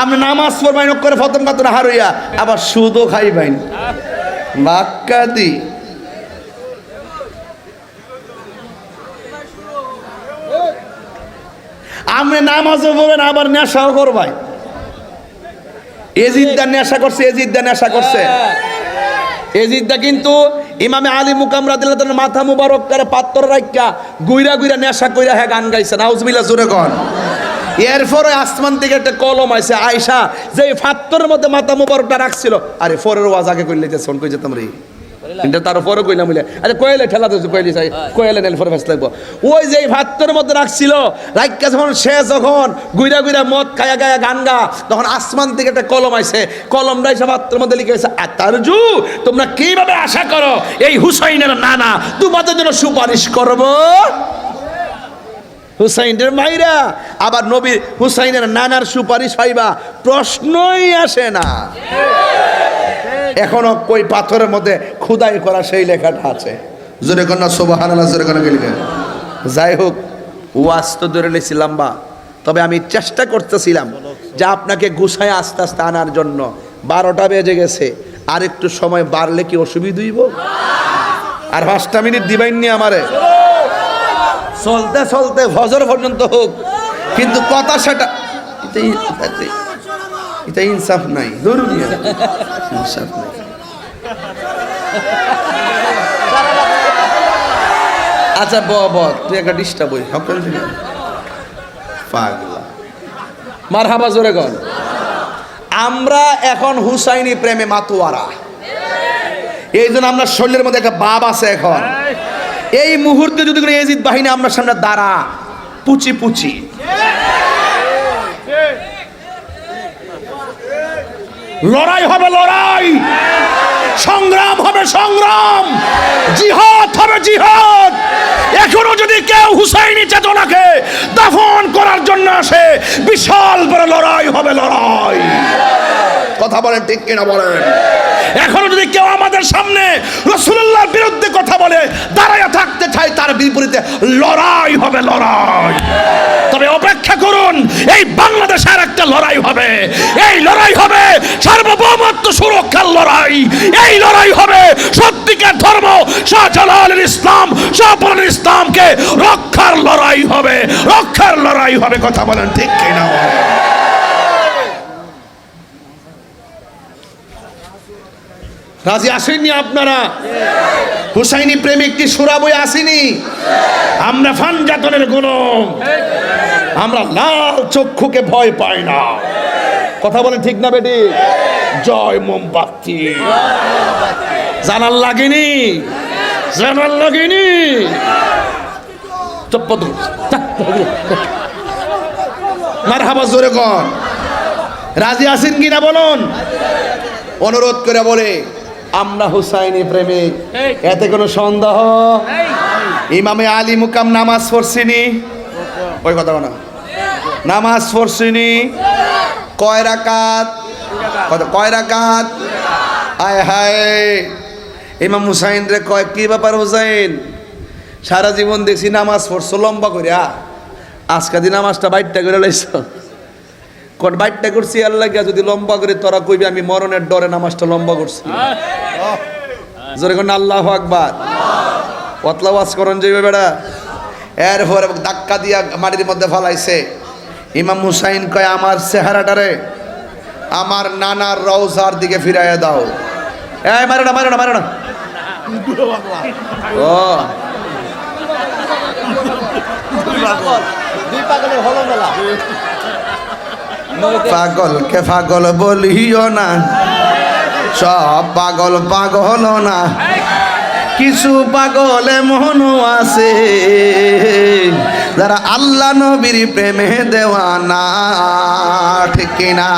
আপনি নামাজ পড়বাইন করে প্রথম কথা হারইয়া, আবার সুদও খাইবাইন বাক্কা দি। আপনি নামাজও পড়বেন আবার নেশাও করবাই। এজিদা নেশা করছে, এজিদা নেশা করছে। এজিদা কিন্তু ইমামে আলী মুকাম রাদিয়াল্লাহু তাআলার মাথা মুবারক করে পাত্তর রাখা গুইরা গুইরা নেশা কইরা হ্যাঁ গান গাইছে। নাউজুবিল্লাহ জোরে কর। এরপরে আসমান থেকে একটা কলম আইছে, আয়সা যে ফাত্তরের মধ্যে মাথা মুবারকটা রাখছিল, আরে ফরের ওয়াজ আগে কইলে ফোন কই যেতাম রে, কিন্তু তার পরে কইলাম বলে আরে কইলে ঠেলা দিয়েছে, কইলি চাই কইলে নেল পরে ফেস লাগবো। ওই যে ফাত্তরের মধ্যে রাখছিল, রাখা যখন সে যখন গুইরা গুইরা মদ খায়া গায়া গান গা, তখন আসমান থেকে একটা কলম আইছে, কলমটা এসে ফাত্তরের মধ্যে লিখে গেছে, আতারজু তোমরা কিভাবে আশা করো এই হুসাইনের নানা তোমাদের জন্য সুপারিশ করবো? হুসাইনের মাইরা আবার নবী হুসাইনের নানার সুপারিশ পাইবা, প্রশ্নই আসে না। এখনো কই পাথরের মধ্যে খুদাই করা সেই লেখাটা আছে। জোরে কন্যা সুবহানাল্লাহ, জোরে কন্যা গেলিলেন। যাই হোক, ওয়াজ তো ধরে লেছিলাম বা, তবে আমি চেষ্টা করতেছিলাম যে আপনাকে গুছায় আস্তে আস্তে আনার জন্য। 12টা বেজে গেছে, আর একটু সময় বাড়লে কি অসুবিধা হইব? আর 5টা মিনিট দিবাইননি আমারে, চলতে চলতে ফজর পর্যন্ত হোক, কিন্তু কথা সেটা এটা ইনসাফ নাই, জরুরি ইনসাফ নাই। আচ্ছা তুই একটা ডিস্টার্ব হই সকল থেকে পাগলা। মারহাবা জোরে কর। আমরা এখন হুসাইনি প্রেমে মাতোয়ারা, এই জন্য আমরা শরীরের মধ্যে একটা বাপ আছে। এখন এই মুহূর্তে যদি কোনো এজিদ বাহিনী আমরা সামনে দাঁড়া, পুচি পুচি লড়াই হবে, লড়াই সংগ্রাম হবে, সংগ্রাম জিহাদ হবে, জিহাদ। এখনো যদি কেউ হুসাইনি চেতনাকে দাফন করার জন্য আসে, বিশাল বড় লড়াই হবে, লড়াই। কথা বলেন ঠিক কিনা বলেন? এখনো যদি কেউ আমাদের সামনে রাসূলুল্লাহর বিরুদ্ধে কথা বলে, দাঁড়ায়া থাকতে চায়, তার বিপরীতে লড়াই হবে, লড়াই। তবে অপেক্ষা করুন, এই বাংলাদেশের একটা লড়াই হবে। এই লড়াই হবে সার্বভৌমত্ব সুরক্ষার লড়াই। এই লড়াই হবে সত্যিকার ধর্ম শাহজালালের ইসলাম, শাহপরানের ইসলামকে রক্ষার লড়াই হবে, রক্ষার লড়াই হবে। কথা বলেন ঠিক কিনা? রাজি আসেননি আপনারা? হুসাইনি প্রেমিক কি সূরা বই আসেনি? আমরা ফানজাতনের গোলাম, আমরা লাল চক্ষুকে ভয় পাই না। কথা বলেন ঠিক না বেটি? জয় মোমবাতি। জানার লাগেনি, জানার লাগেনি। মারহাবা জোরে কর। রাজি আছেন কিনা বলুন? অনুরোধ করে বলে আমরা হুসাইনি প্রেমিক, এতে কোনো সন্দেহ? ইমামে আলী মুকাম নামাজ পড়ছিনি, ওই কথা না, নামাজ পড়ছিনি কয় রাকাত? কয় রাকাত? আয় হায়, ইমাম হুসাইন রে কয় কি ব্যাপার হুসাইন, সারা জীবন দেখছি নামাজ পড়ছো লম্বা করিয়া, আজকা দিন নামাজটা বাইটটা করে লাইছ। কোন বাইটটা করছি আল্লাহ গিয়া, যদি লম্বা করে তোরা কইবি আমি মরণের ডরে নামাজটা লম্বা করছি। জোরে কোন আল্লাহু আকবার। পতলা ওয়াজ করন যাইবে বেড়া। এরপরে ধাক্কা দিয়া মাটির মধ্যে ফালাইছে। ইমাম হুসাইন কয় আমার চেহারাটারে আমার নানার রওজার দিকে ফিরাইয়া দাও। এই মারো না, মারো না, মারো না। ও দুই পাগলের হলো মেলা পাগলকে পাগল বলিও না, সব পাগল পাগল না, কিছু পাগল এমনও আছে যারা আল্লাহ নবীর প্রেমে দেওয়ানা, ঠিক কিনা?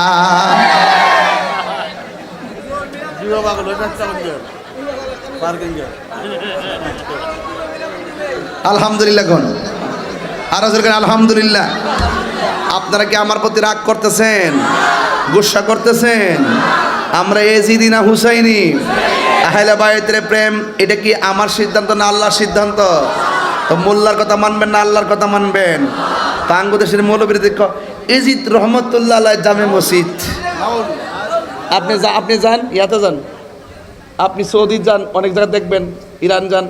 আলহামদুলিল্লাহ কোন আরো জোরে আলহামদুলিল্লাহ। আপনারা কি আমার প্রতি রাগ করতেছেন, গুসা করতেছেন? আমরা এজিদি না হুসাইনি? আহলে বাইতের প্রেম এটা কি আমার সিদ্ধান্ত না আল্লাহর সিদ্ধান্ত? তো মোল্লার কথা মানবেন না আল্লাহর কথা মানবেন? বাংলাদেশের মৌলবীর দেখো এজিদ রহমতুল্লাহ আলাইহি জামে মসজিদ, আপনি যান ইয়াতে যান, আপনি সৌদি যান, অনেক জায়গা দেখবেন, ইরান যান,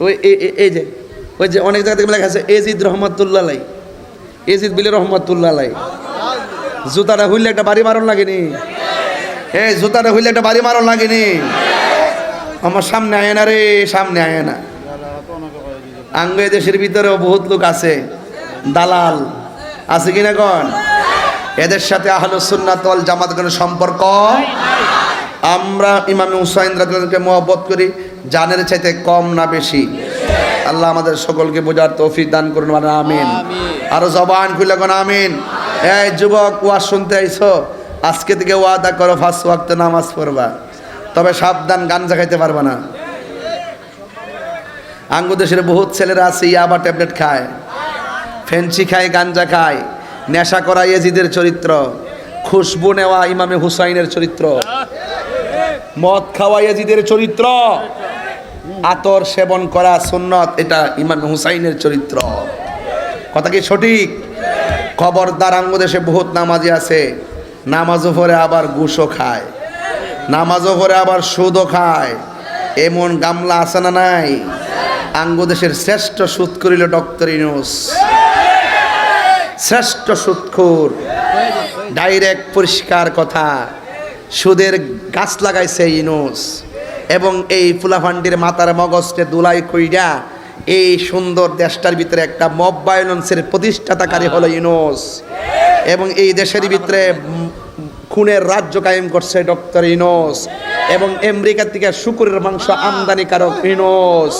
ওই ওই যে অনেক জায়গা দেখবেন লেখা আছে এজিদ রহমতুল্লাহ আলাইহি, এজিদ বিলে রহমতুল্লাহ আলাইহি। জুতাটা হইলে একটা বাড়ি মারণ লাগেনি? এই জুতাটা হইলে একটা বাড়ি মারণ লাগেনি? আমার সামনে আয় না রে, সামনে আয় না। আঙ্গ দেশের ভিতরেও বহুত লোক আছে, দালাল আছে কিনা কোন? এদের সাথে আহলুস সুন্নাত ওয়াল জামাত কোনো সম্পর্ক। আমরা ইমাম হুসাইন রাদিয়াল্লাহু মহব্বত করি, জানের চাইতে কম না বেশি। আল্লাহ আমাদের সকলকে বোঝার তৌফিক দান করুন, মানে আমিন। আরো জবান খুলে কোন আমিন। এই যুবক, ওয়াজ শুনতে আইছো, আজকে থেকে ওয়াদা করো 5 ওয়াক্ত নামাজ পড়বা, তবে সাবধান গাঞ্জা খাইতে পারবা না। আঙ্গ দেশের বহুত ছেলেরা আছে ইয়াবা ট্যাবলেট খায়, ফেন্সি খায়, গাঞ্জা খায়, নেশা করা ইয়াজিদের চরিত্র, খুশবু নেওয়া ইমামে হুসাইনের চরিত্র, মদ খাওয়া ইয়াজিদের চরিত্র, আতর সেবন করা সুন্নত এটা ইমাম হুসাইনের চরিত্র। কথা কি সঠিক? খবরদার, আঙ্গ দেশে বহুত নামাজি আছে, নামাজও পড়ে আবার ঘুষও খায়, নামাজও পড়ে আবার সুদও খায়, এমন গামলা আছে না নাই? আঙ্গ দেশের শ্রেষ্ঠ সুদ করিল ডক্টর ইউনূস, শ্রেষ্ঠ সুদখোর, ডাইরেক্ট পরিষ্কার কথা, সুদের গাছ লাগাইছে ইউনূস, এবং এই ফুলাফান্ডির মাতার মগজকে দুলাই কইরা এই সুন্দর দেশটার ভিতরে একটা মব ভায়োলেন্সের প্রতিষ্ঠাতাকারী হলো ইউনূস, এবং এই দেশের ভিতরে খুনের রাজ্য কায়েম করছে ডক্টর ইউনূস, এবং আমেরিকা থেকে শুকুরের মাংস আমদানিকারক ইউনূস।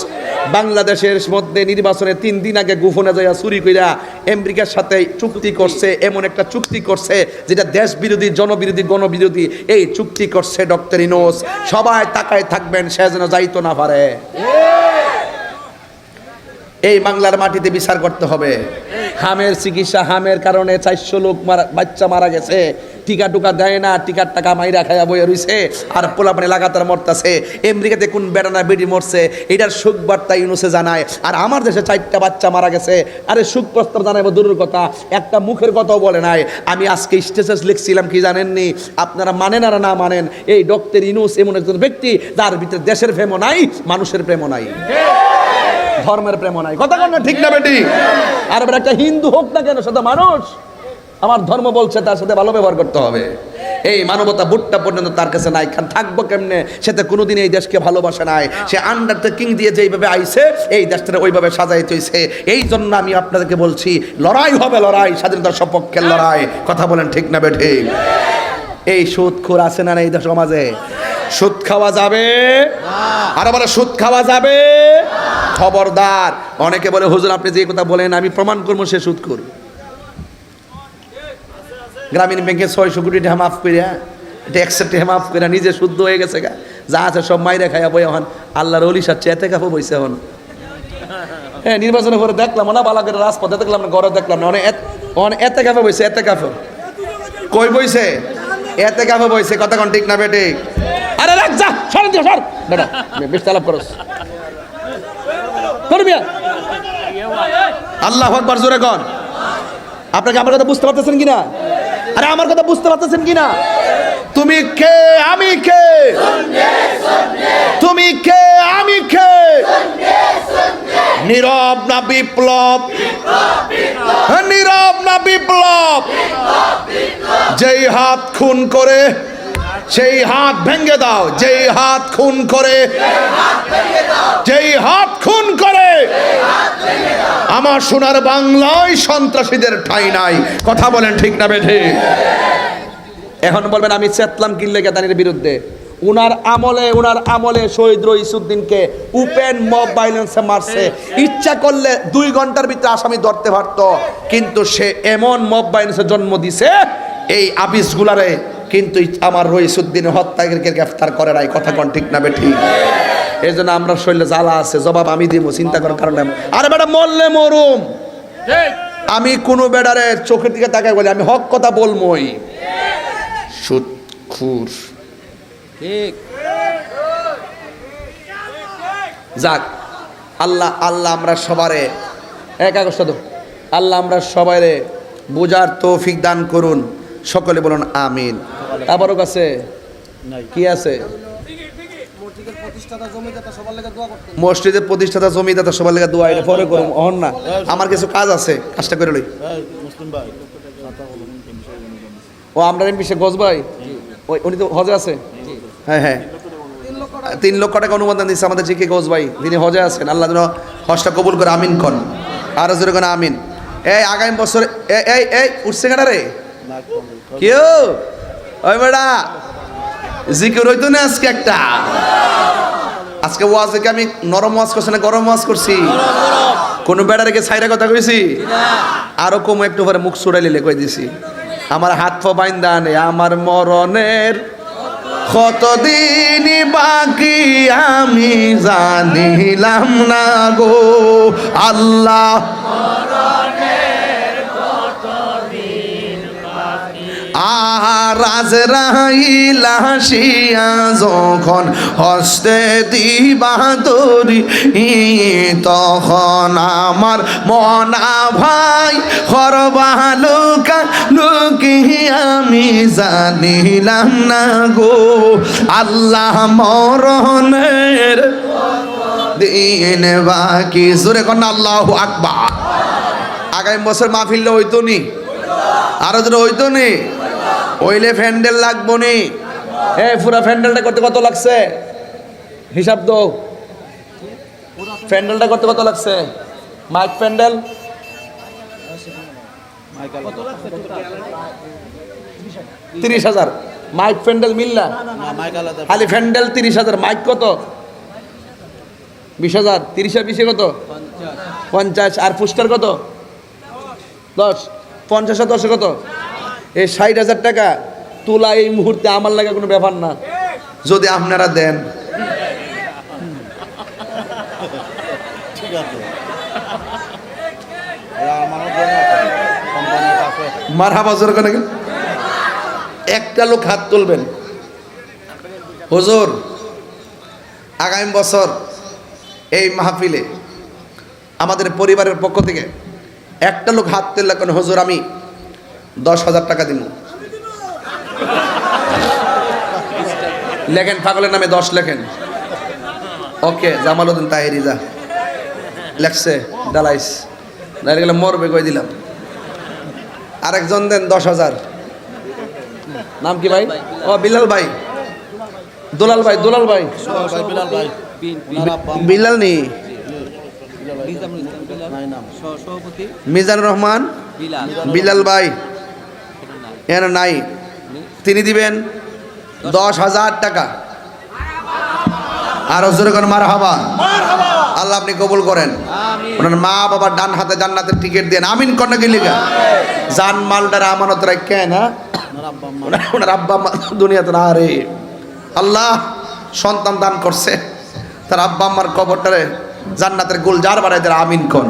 বাংলাদেশের মধ্যে নির্বাচনে 3 দিন আগে গোপনে যাইয়া চুরি কইরা আমেরিকার সাথে চুক্তি করছে, এমন একটা চুক্তি করছে যেটা দেশ বিরোধী, জনবিরোধী, গণবিরোধী। এই চুক্তি করছে ডক্টর ইউনূস। সবাই তাকায় থাকবেন, সে যেন যাইতো না পারে। এই বাংলার মাটিতে বিচার করতে হবে। হামের চিকিৎসা, হামের কারণে 400 লোক বাচ্চা মারা গেছে, টিকা টুকা দেয় না, টিকার টাকা মাইরা খাইয়া বইয়া রইছে, আর পোলাপানি লাগাতার মরতেছে। আমেরিকাতে কোন বেড়ানা বেডি মরছে, এটার সুখ বার্তা ইউনূসে জানায়। আর আমার দেশে 4টা বাচ্চা মারা গেছে, আরে সুখ প্রস্তাব জানাইব দূরের কথা, একটা মুখের কথাও বলে নাই। আমি আজকে স্টেটাস লিখছিলাম, কি জানেননি? আপনারা মানেন আর না মানেন, এই ডক্টর ইউনূস এমন একজন ব্যক্তি যার ভিতরে দেশের প্রেমও নাই, মানুষের প্রেমও নাই, ধর্মের প্রেমও নাই। কথা কন না, ঠিক না বেটি? আর একটা হিন্দু হোক না কেন, সেটা মানুষ। আমার ধর্ম বলছে তার সাথে ভালো ব্যবহার করতে হবে। এই মানবতা বুটটা পর্যন্ত তার কাছে নাই, খান থাকবো কেমনে? সে তো কোনোদিন এই দেশকে ভালোবাসে নাই। সে আন্ডার দ্য কিং দিয়ে যেইভাবে আইছে, এই দেশটা ওইভাবে সাজাইতে হইছে। এই জন্য আমি আপনাদেরকে বলছি, লড়াই হবে, লড়াই, স্বাধীনতার সপক্ষের লড়াই। কথা বলেন ঠিক না বেঠি? এই সুদখোর আছে না এই সমাজে? সুদ খাওয়া যাবে? আর বলে সুদ খাওয়া যাবে? খবরদার। অনেকে বলে, হুজুর আপনি যে কথা বলেন আমি প্রমাণ করবো সে সুদখোর। গ্রামীণ ব্যাংকে 600 কোটি টাকা মাফ করিয়া, এটা 100 টাকা মাফ করিয়া নিজে শুদ্ধ হয়ে গেছে গা, যা আছে সব মাইরে খাইয়া বই। হন আল্লাহর ওলি সাচ্ছে এতে কাপড় বইছে। হন হ্যাঁ, নির্বাচনের পরে দেখলাম না, বালাগের রাজপথে দেখলাম না, ঘরে দেখলাম না, এতে কাপড় বইছে। এতে কাপড় কই বইছে? এতে কাপড় বইছে। কথা কোন ঠিক না বেটি? আরে রাখ যা, সর দিও, সর বেটা, বেশ তালাপ করস। আল্লাহু আকবার, জোরে কোন। আপনাকে আমার কথা বুঝতে পারতেছেন কিনা? আরে আমার কথা বুঝতে পারতেছেন কিনা? তুমি কে, আমি কে? তুমি কে, আমি কে? নীরব না বিপ্লব? নীরব না বিপ্লব? যেই হাত খুন করে সেই হাত ভেঙে দাও যেই হাত খুন করে, যেই হাত খুন করে। আমার সোনার বাংলায় সন্ত্রাসীদের ঠাঁই নাই। কথা বলেন ঠিক না বেঠে? এখন বলবেন আমি চেতলাম কিনলে গেদানির বিরুদ্ধে। উনার আমলে শহীদ রইসুদ্দিনকে ওপেন মব ভায়োলেন্সে মারছে। ইচ্ছা করলে 2 ঘন্টার ভিতরে আসামি ধরতে পারত, কিন্তু সে এমন মব ভায়োলেন্সে জন্ম দিছে এই আবিসগুলারে, কিন্তু আমার রইসুদ্দিনের হত্যাকারীকে গ্রেফতার করে নাই। কথা কোন ঠিক না বেঠি? এই জন্য আমরা শরীরে জ্বালা আছে, জবাব আমি দিব, চিন্তা করার কারণে। আরে বেটা মরলে মরুম, আমি কোনো বেটারে চোখের দিকে তাকাই বলি আমি হক কথা বলবই। সুদখুর ঠিক যাক, আল্লাহ আমরা সবারে এক আগস্ট আল্লাহ আমরা সবাইরে বোঝার তৌফিক দান করুন। সকলে বলুন আমিন। আবারও কাছে কি আছে? মসজিদের প্রতিষ্ঠাতা জমিদাতা সবার লেগে দোয়া, এটা পরে করুন, অহন না। আমার কিছু কাজ আছে, কাজটা করে লই। ও আমরা এমপি শেখ গজ ভাই, উনি তো হজে আছে। হ্যাঁ 3 লক্ষ টাকা অনুমোদন দিচ্ছে আমাদের জিকে গজ ভাই, তিনি হজে আছেন। আল্লাহ যেন হজটা কবুল করে, আমিন কন। আরো জোরে কোন আমিন। এই আগামী বছর এই উঠছে কেন রে কেউ? ওই বেড়া জিকির হইতো না আজকে একটা। আজকে ওয়াজে কি আমি নরম ওয়াজ করছি না গরম ওয়াজ করছি? কোন বেড়া রেখে ছাইরা কথা কইছি? আরো কম একটু পরে মুখ ছুড়াইলে কই দিছি। আমার হাত পা বাইন্দা নেই, আমার মরণের কতদিন বাকি আমি জানিলাম না গো আল্লাহ। আর আজরাইল আসিয়া যখন হস্তে দিবা তরি, তখন আমার মনা ভাই হরবালুকা লুকি আমি জানিলাম না গো আল্লাহ মরণের দিন বাকি। জোরে কন আল্লাহু আকবার। আগামী বছর মাহফিল হইতো নি? আরো জোরে হইতো নি? ওইলে প্যান্ডেল লাগবো নি? পুরা প্যান্ডেলটা করতে কত লাগছে হিসাব দাও। প্যান্ডেলটা করতে কত লাগছে? মাইক প্যান্ডেল 30,000, মাইক প্যান্ডেল মিললা খালি প্যান্ডেল 30,000, মাইক কত? 20,000, 30 আর 20 কত? 50। আর পুস্টার কত? 10। 50 আর 10 কত? এই 60,000 টাকা তোলা এই মুহূর্তে আমার লাগে কোনো ব্যাপার না, যদি আপনারা দেন। মারহাবা জোরে কেন? একটা লোক হাত তুলবেন। হুজুর আগামী বছর এই মাহফিলে আমাদের পরিবারের পক্ষ থেকে একটা লোক হাত তুললে কেন হুজুর আমি 10,000 টাকা দিব। লেখেন পাগলের নামে 10 লেখেন। ওকে জামালউদ্দিন তাহেরি যা লেখছে ডালাইস দাঁড়িয়ে গেলে মরবে কই দিলাম। আরেকজন দেন 10,000। নাম কি ভাই? ও বিলাল ভাই, দুলাল ভাই, দুলাল ভাই, বিলাল নি মিজানুর রহমান, বিলাল ভাই এর নাই, তিনি দিবেন 10,000 টাকা। আর জোরে করে মারহাবা। আল্লাহ আপনি কবুল করেন। ওনার মা বাবার ডান হাতে জান্নাতের টিকিট দেন। আমিন কর না গেলি গা জান মালটার আমানত রাখে না ওনার আব্বা মা দুনিয়াতে না রে। আল্লাহ সন্তান দান করছে, তার আব্বা আম্মার কবরটারে জান্নাতের গুলজার বানাই দেন। আমিন কন।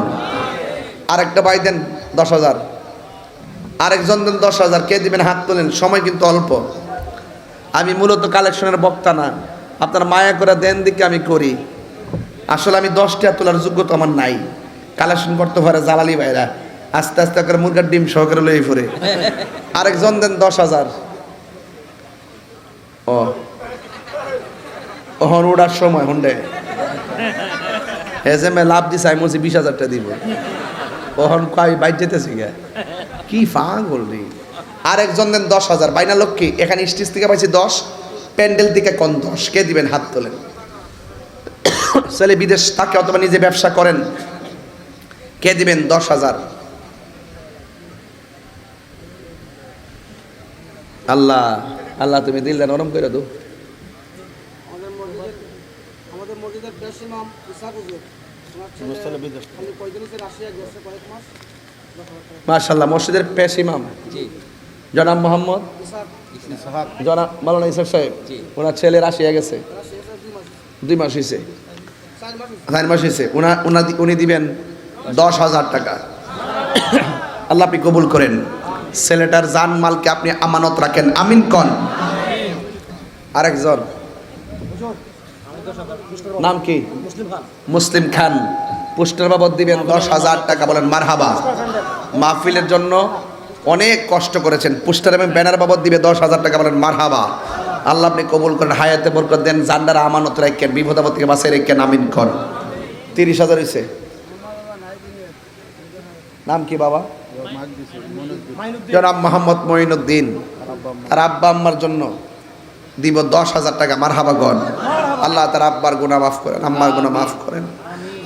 আরেকটা ভাই দেন 10,000। আরেকজন দেন 10,000। কে দিবেন হাত তোলেন, সময় কিন্তু অল্প। আমি মূলত কালেকশনের বক্তা না, আপনার মায়া করে দেন দিকে আমি করি। আসলে আমি 10টা তোলার যোগ্যতা আমার নাই, কালেকশন করতে পারে জালালি ভাইরা, আস্তে আস্তে করে মুরগার ডিম সহকারে লই পড়ে। আরেকজন দেন 10,000। ওহন ওড়ার সময় হন্ডে হেজেমে লাভ দিছে, আমি বলছি 20,000টা দিব। ওহন কয় বাইর যেতেছি গা, কি পাগল রে। আরেকজন দেন 10,000। বাইনা লক্ষ্মী এখানে স্টেজ থেকে পাইছি 10, প্যান্ডেল থেকে কোন 10 কে দিবেন হাত তোলেন। ছেলে বিদেশ থাকে অথবা নিজে ব্যবসা করেন, কে দিবেন 10,000? আল্লাহ আল্লাহ তুমি দিল নরম করে দাও। আমাদের মসজিদের পেশ ইমাম ইসাক হুজুর খালি কয়দিন হচ্ছে রাশিয়া গেছে কয়েক মাস। মাশাআল্লাহ, মসজিদের পেশ ইমাম জনাব মোহাম্মদ জনাব মাওলানা ইসাক সাহেব, ওনার ছেলে রাশিয়া গেছে, 2 মাস হয়েছে, 4 মাস হয়েছে। উনি দিবেন 10,000 টাকা। আল্লাহ আপনি কবুল করেন। ছেলেটার জান মালকে আপনি আমানত রাখেন, আমিন কন। আরেকজন নাম কি? মুসলিম খান। পোস্টার বাবদ দিবেন 10,000 টাকা। বলেন মারহাবা। মাহফিলের জন্য অনেক কষ্ট করেছেন, পোস্টার এবং ব্যানার বাবদ দিবে 10,000 টাকা। বলেন মারহাবা। আল্লাহ আপনি কবুল করেন, হায়াতে বরকত দেন, জান্নারা আমানত রাখেন, বিপদ আপদ থেকে বাঁচাই রাখেন, আমিন কর। 30,000 হয়েছে। নাম কি বাবা? জনাব মোহাম্মদ মঈনুদ্দিন। আর আব্বা আম্মার জন্য দিব 10,000 টাকা। মারহাবা গণ। আল্লাহ তার আব্বার গুনাহ মাফ করেন, আম্মার গুনাহ মাফ করেন।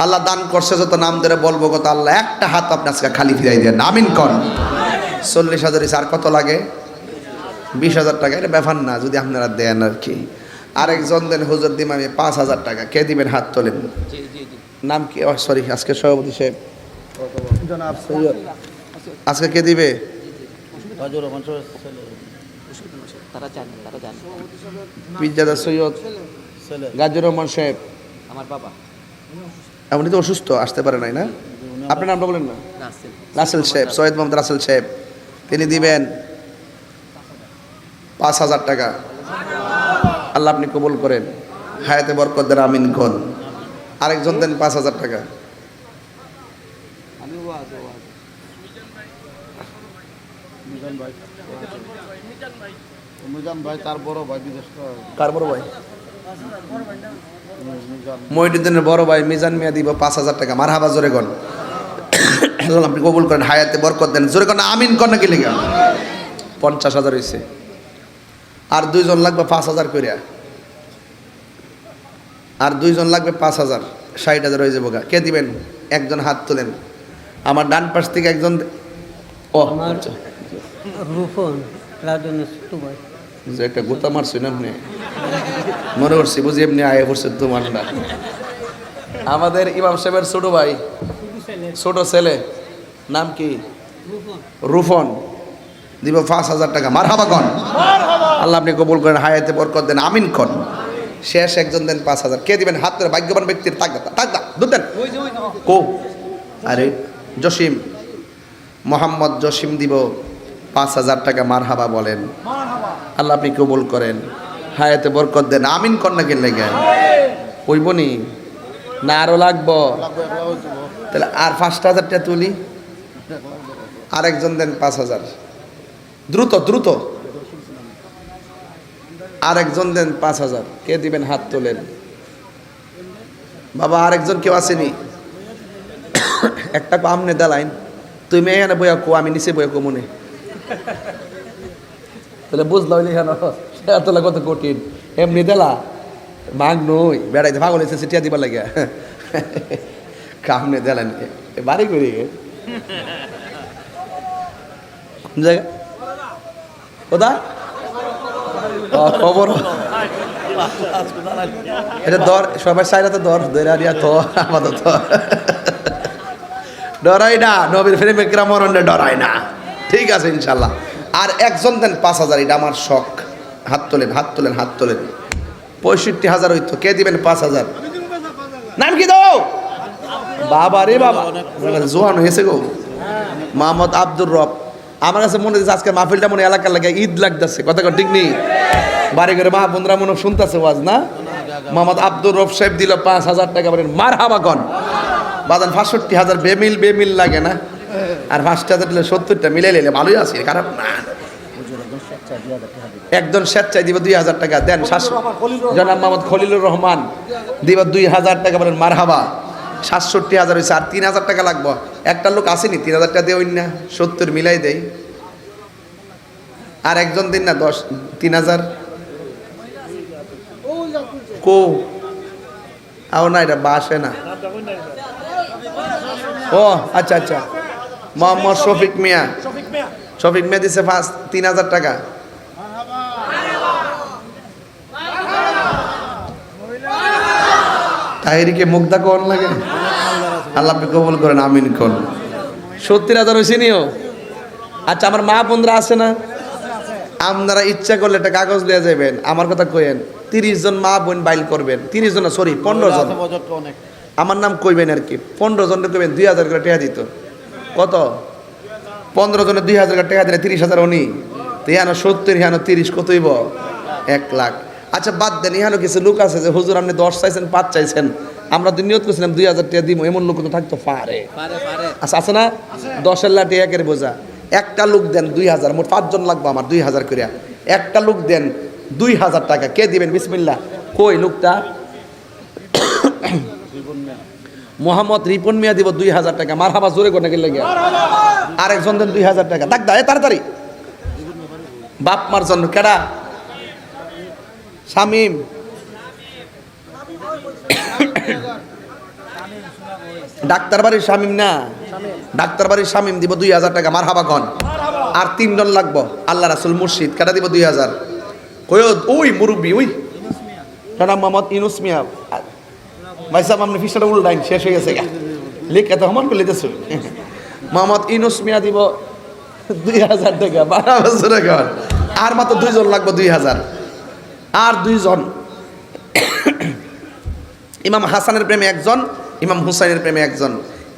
আল্লাহ দান করছে যত নাম ধরে বলবো কত, আল্লাহ একটা হাত আপনি আজকে খালি ফিরাই দেন, আমিন কন। 40,000 আর কত লাগে? 20,000 টাকা। এটা ব্যাপার না যদি আপনারা দেন আর কি। আরেকজন দেন হুজুর দিম আমি 5,000 টাকা। কে দিবেন হাত তোলেন। নাম কি? সরি, আজকে সভাপতি সাহেব জনাব সৈয়দ। আজকে কে দিবে? পিজ্জাদা সৈয়দ গাজর রহমান সাহেব, আমার বাবা। উনি তো অসুস্থ, আসতে পারে নাই না? আপনার নামটা বলেন না। রাসেল সাহেব, সৈয়দ মোহাম্মদ রাসেল সাহেব, তিনি দিবেন 5,000 টাকা। আল্লাহ আপনি কবুল করেন, হায়াতে বরকত দেন, আমিন কোন। আরেকজন দেন 5,000 টাকা। তার বড় ভাই বিদেশ। কার বড় ভাই? মহিউদ্দিনের বড় ভাই মিজান মিয়া দিব 5,000 টাকা। মারহাবা জোরে কোন। আল্লাহ আপনি কবুল করেন, হায়াতে বরকত দেন, জোরে কোন আমিন কোন। নাকি লেগে 50,000 হয়েছে। আর 2 জন লাগবে 5,000 করিয়া। আর 2 জন লাগবে 5,000, 60,000 হয়ে যাবো। কে দিবেন? একজন হাত তোলেন। আমার ডান পাশ থেকে একজন। ও আচ্ছা, রুফন রাজনের ছোট ভাই। যে একটা গোতা মারছি না আপনি, মনে করছি বুঝি এমনি আয়ে পড়ছে তোমার না। আমাদের ইমাম সাহেবের ছোট ভাই, ছোট ছেলে, নাম কি? রুফন, দিব 5,000 টাকা। মারহাবা কন। আল্লাহ আপনি কবুল করেন, হায়াতে বরকত দেন, আমিন কন। শেষ একজন দেন 5,000। কে দিবেন হাত ধরে? ভাগ্যবান ব্যক্তির থাকবা দুধ দেন। কো? আরে জসিম, মোহাম্মদ জসিম দিব 5,000 টাকা। মারহাবা বলেন। আল্লাহ আপনি কবুল করেন, হায়াতে বরকত দেন, আমিন কন। না গেলে গে কইবনি না আরো লাগবো? তাহলে আর 5,000 টাকা তুলি। আরেকজন দেন 5,000। দ্রুত দ্রুত। আরেকজন দেন 5,000। কে দিবেন হাত তোলেন। বাবা আরেকজন কেউ আসেনি? একটা আমনে দালাইন, তুমি এখানে বইয়া কো, আমি নিচে বইয়া কো মনে। তাহলে বুঝলো এতলা কত কঠিন। এমনি দেলা মাগ নই বেড়াইতে ভাগল এসে চিঠিয়া দিবার লাগিয়া কামনে দেলেন বাড়ি করি কোন জায়গা কোথা খবর এটা দর সবাই চাইলে তো দর দরিয়া তো আমাদের তো ডরাই না, নবীর প্রেমে মরণে ডরাই না। ঠিক আছে ইনশাল্লাহ। আর একজন দেন 5,000। এটা আমার শখ। হাত তোলেন, হাত তোলেন, হাত তোলেন। 65,000 হইতো। কে দিবেন 5,000? নাম কি দাও? বাবা রে বাবা, জোয়ান হয়েছে গো। মোহাম্মদ আব্দুর রব। আমার কাছে মনে হচ্ছে আজকে মাহফিলটা মনে এলাকার লাগে ঈদ লাগতেছে। কথা ঠিক নেই? বাড়ি করে মা বোনরা মনে শুনতেছে ওয়াজ না? মোহাম্মদ আব্দুর রব সাহেব দিল 5,000 টাকা। বলেন মারহাবা কন। বাদান 65,000 বেমিল লাগে না? আর 5,000 দিলে 70টা মিলে নিলে ভালোই আছে, খারাপ না। একজন স্বেচ্ছায় দিব 2,000 টাকা। দেন জনাব মোহাম্মদ খলিলুর রহমান দিব 2,000 টাকা। বলেন মারহাবা। 67,000 হয়েছে। আর 3,000 টাকা লাগবো। একটা লোক আসেনি 3,000 টাকা দেওই না, 70 মিলাই দেই। আর একজন দিন না 3,000। কো আও না, এটা বাসে না। ও আচ্ছা আচ্ছা, মোহাম্মদ শফিক মিয়া। শফিক মিয়া দিছে ফার্স্ট 3000 টাকা। তাহিরিকে মুগ্ধা কোন লাগে, আল্লাহ আপনি কবুল করেন, আমিন কোন। 70,000 হয়েছে নিও। আচ্ছা, আমার মা বোনরা আছে না, আপনারা ইচ্ছা করলে একটা কাগজ লিয়ে যাবেন, আমার কথা কইেন। 30 জন মা বোন বাইল করবেন, 30 জন না, সরি 15 জন। আমার নাম কইবেন আর কি, 15 জনকে কইবেন 2000 করে টাকা দিত। কত? 15 জনের 2000 করে টাকা দিলে 30,000 উনি। তো ইহানো 70, ইহানো 30, কত হইব? 1 লাখ। আচ্ছা বাদ দেন, ইহানো কিছু লোক আছে যে হুজুর আপনি 10 চাইছেন, 5 চাইছেন, আমরা তো নিয়ত করছিলাম 2000 টাকা দিব, এমন লোক তো থাকতো পারে। আচ্ছা আছে না? 10 লাখ টাকা একের বোঝা। একটা লোক দেন 2000, মোট 5 জন লাগবে আমার, 2000 করে। একটা লোক দেন 2000 টাকা, কে দিবেন? বিসমিল্লাহ। কই লোকটা? মোহাম্মদ রিপন মিয়া দিব 2000 টাকা। মারহাবা, জোরে করে নাকি লেগে। আরেকজন দেন 2000 টাকা। ডাক দা, তাড়াতাড়ি। বাপ মার জন্য কেডা? শামিম। ডাক্তার বাড়ির শামিম না, ডাক্তার বাড়ির শামিম দিব 2000 টাকা। মারহাবা কন। আর 3 জন লাগবো। আল্লাহ রাসূল মুর্শিদ, কেডা দিব 2000? কই ওই মুরব্বি, ওই নাম মোহাম্মদ ইউনুস মিয়া। ভাই সাহেব আপনি ফিসটা উল্টাইন, শেষ হয়ে গেছে। লিখে তো আমার লিখেছ। মোহাম্মদ ইউনুস মিয়া দিব 2000 টাকা। 12 বছর এখন। আর মাত্র 2 জন লাগবে 2000। আর 2 জন। ইমাম হাসানের প্রেমে একজন, ইমাম হুসাইনের প্রেমে একজন।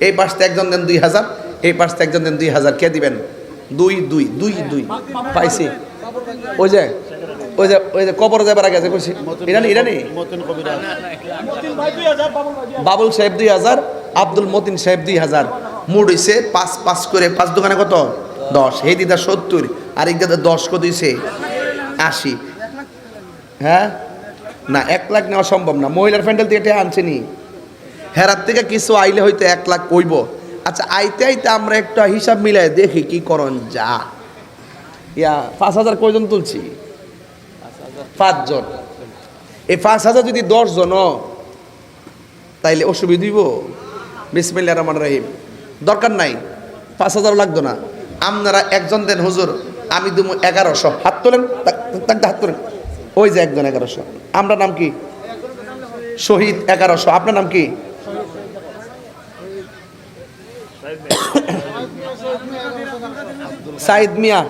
এই পাশে একজন দেন 2000, এই পাশে একজন দেন 2000। কে দিবেন? 2 2 2 2 পাইছি। ওই যে ওই যে ওই যে কবর যাবার আগে আছে কইছি, ইরানি ইরানি বাবুল সাহেব 2000, আব্দুল মতিন সাহেব 2000। মুড হইছে 5 5 করে। 5 দোকানে কত? 10। এই দিদা 70, আর এক দাদা 10 কত হইছে? 80। হ্যাঁ না, 1 লাখ নেওয়া সম্ভব না। মহিলার প্যান্ডেল থেকে এটা আনছেনি, হেরার থেকে কিছু আইলে হয়তো 1 লাখ কইব। আচ্ছা আইতে আইতে আমরা একটা হিসাব মিলাই দেখি কি করন যা। ইয়া 5000 কয়জন তুলছি? 5 জন। এই 5000 যদি 10 জন তাইলে অসুবিধা দিব? বিসমিল্লাহির রহমানির রহিম। দরকার নাই, 5000 লাগতো না। আপনারা একজন দেন হুজুর, আমি দেবো 1100। হাত তোলেন, হাত তোলেন। ওই যে একজন 1100। আমরা নাম কি? শহীদ 1100। আপনার নাম কি? সাইদ মিয়া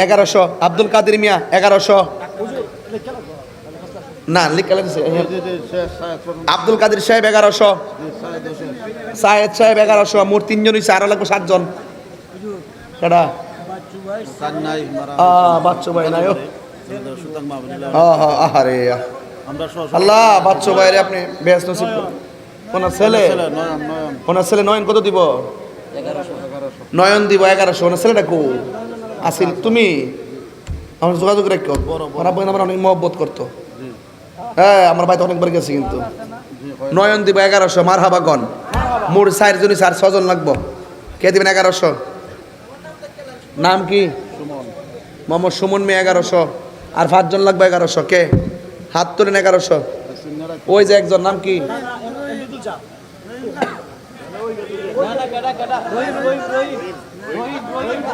1100। আব্দুল কাদের মিয়া 1100। না লিখে আব্দুল কাদের সাহেব 1100। সাইদ সাহেব 1100। মোট 3 জন হইছে, আরো লাগবে 7 জন। কেডা? বাচ্চু ভাই নাই। আহারে আল্লাহ, বাচ্চু ভাইরে আপনি বেশ নসিব করুন। ওনার ছেলে, ওনার ছেলে নয়ন কত দিব? 9 দিব 1100। ওনার ছেলেটা কো আসিল? তুমি আমার যোগাযোগ রাখো। ওরা বোন আমার অনেক মহব্বত করতো। হ্যাঁ, আমার ভাই তো অনেকবার গেছে কিন্তু। 9 দিব 1100। মারহাবা গন। মোর 4 জনই 6 জন লাগবো। কে দিবেন 1100? নাম কি? মোহাম্মদ সুমন মিয়া 1100। আর 5 জন লাগবে 1100। কে? হাত তোলেন 1100। ওই যে একজন, নাম কি?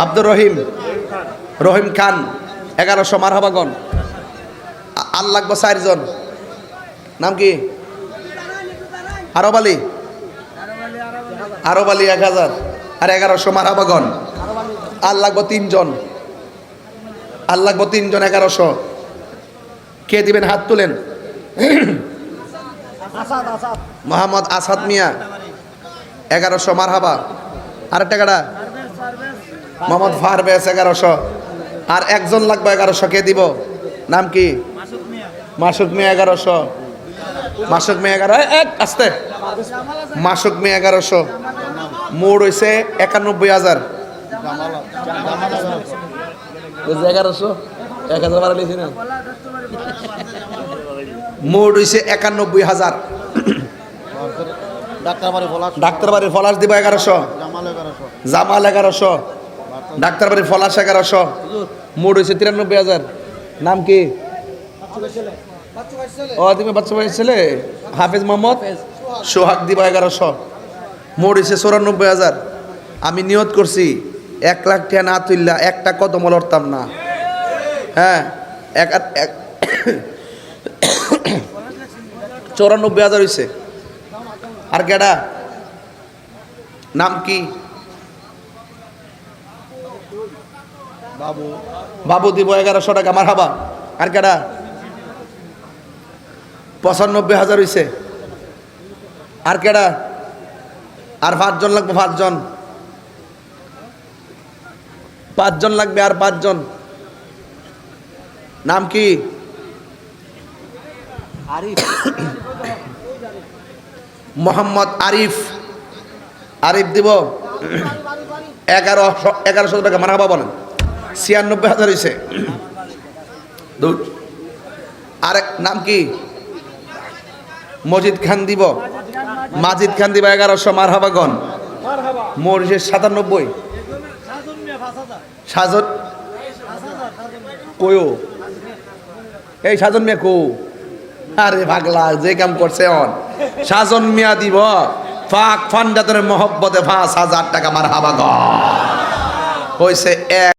আব্দুর রহিম, রহিম খান 1100। মারহাবা গন। আর লাগবে 4 জন। নাম কি? আরব আলী, আরব আলী 1000 আর 1100। মারহাবা গন। আর লাগবে 3 জন, আর লাগবে 3 জন 1100। কে দিবেন? হাত তুলেন। মোহাম্মদ আসাদ মিয়া 1100। মারহাবা। আর টাকাটা মোহাম্মদ ফারবেজ 1100। আর একজন লাগবে 1100। কে দিব? নাম কি? মাসুক মিয়া 1100। মাসুক মিয়া 11। আস্তে। মাসুক মিয়া 1100। মোট হইছে 91,000। 1100 1000 বাড়া লিখি না। মোট হইছে 91,000। ডাক্তার বাড়ির ফলাশ দিব 1100। জামাল 1100। ডাক্তার বাড়ির ফলাশ 1100। মোট হইছে 93,000। নাম কি? বাচ্চা ভাই ছেলে ও তুমি বাচ্চা ভাই ছেলে হাফেজ মোহাম্মদ সোহাগ দিব 1100 মরিছে 94,000 আমি নিয়ত করছি 1 লাখ টাকা না তুললা একটা কদম লড়তাম না হ্যাঁ 94,000 হইছে আর কেডা নাম কি বাবু বাবু দিব 1100 টাকা মারহাবা আর কেডা 95,000 হইছে আর কেডা আর 5 জন লাগবে 5 জন লাগবে আর 5 জন নাম কি মোহাম্মদ আরিফ দিব 1100 টাকা মারহাবা বলেন 96,000 হইছে দুধ আরেক নাম কি মজিদ খান দিব 1100 মারহাবা গন মরিছে 97 সাজন কয়ো এই সাজন মিয়া কো আরে পাগলা যে কাম করছে অন সাজন মিয়া দিব ফাক ফান্ডাতের মহব্বতে 5,000 টাকা মারহাবা গন হইছে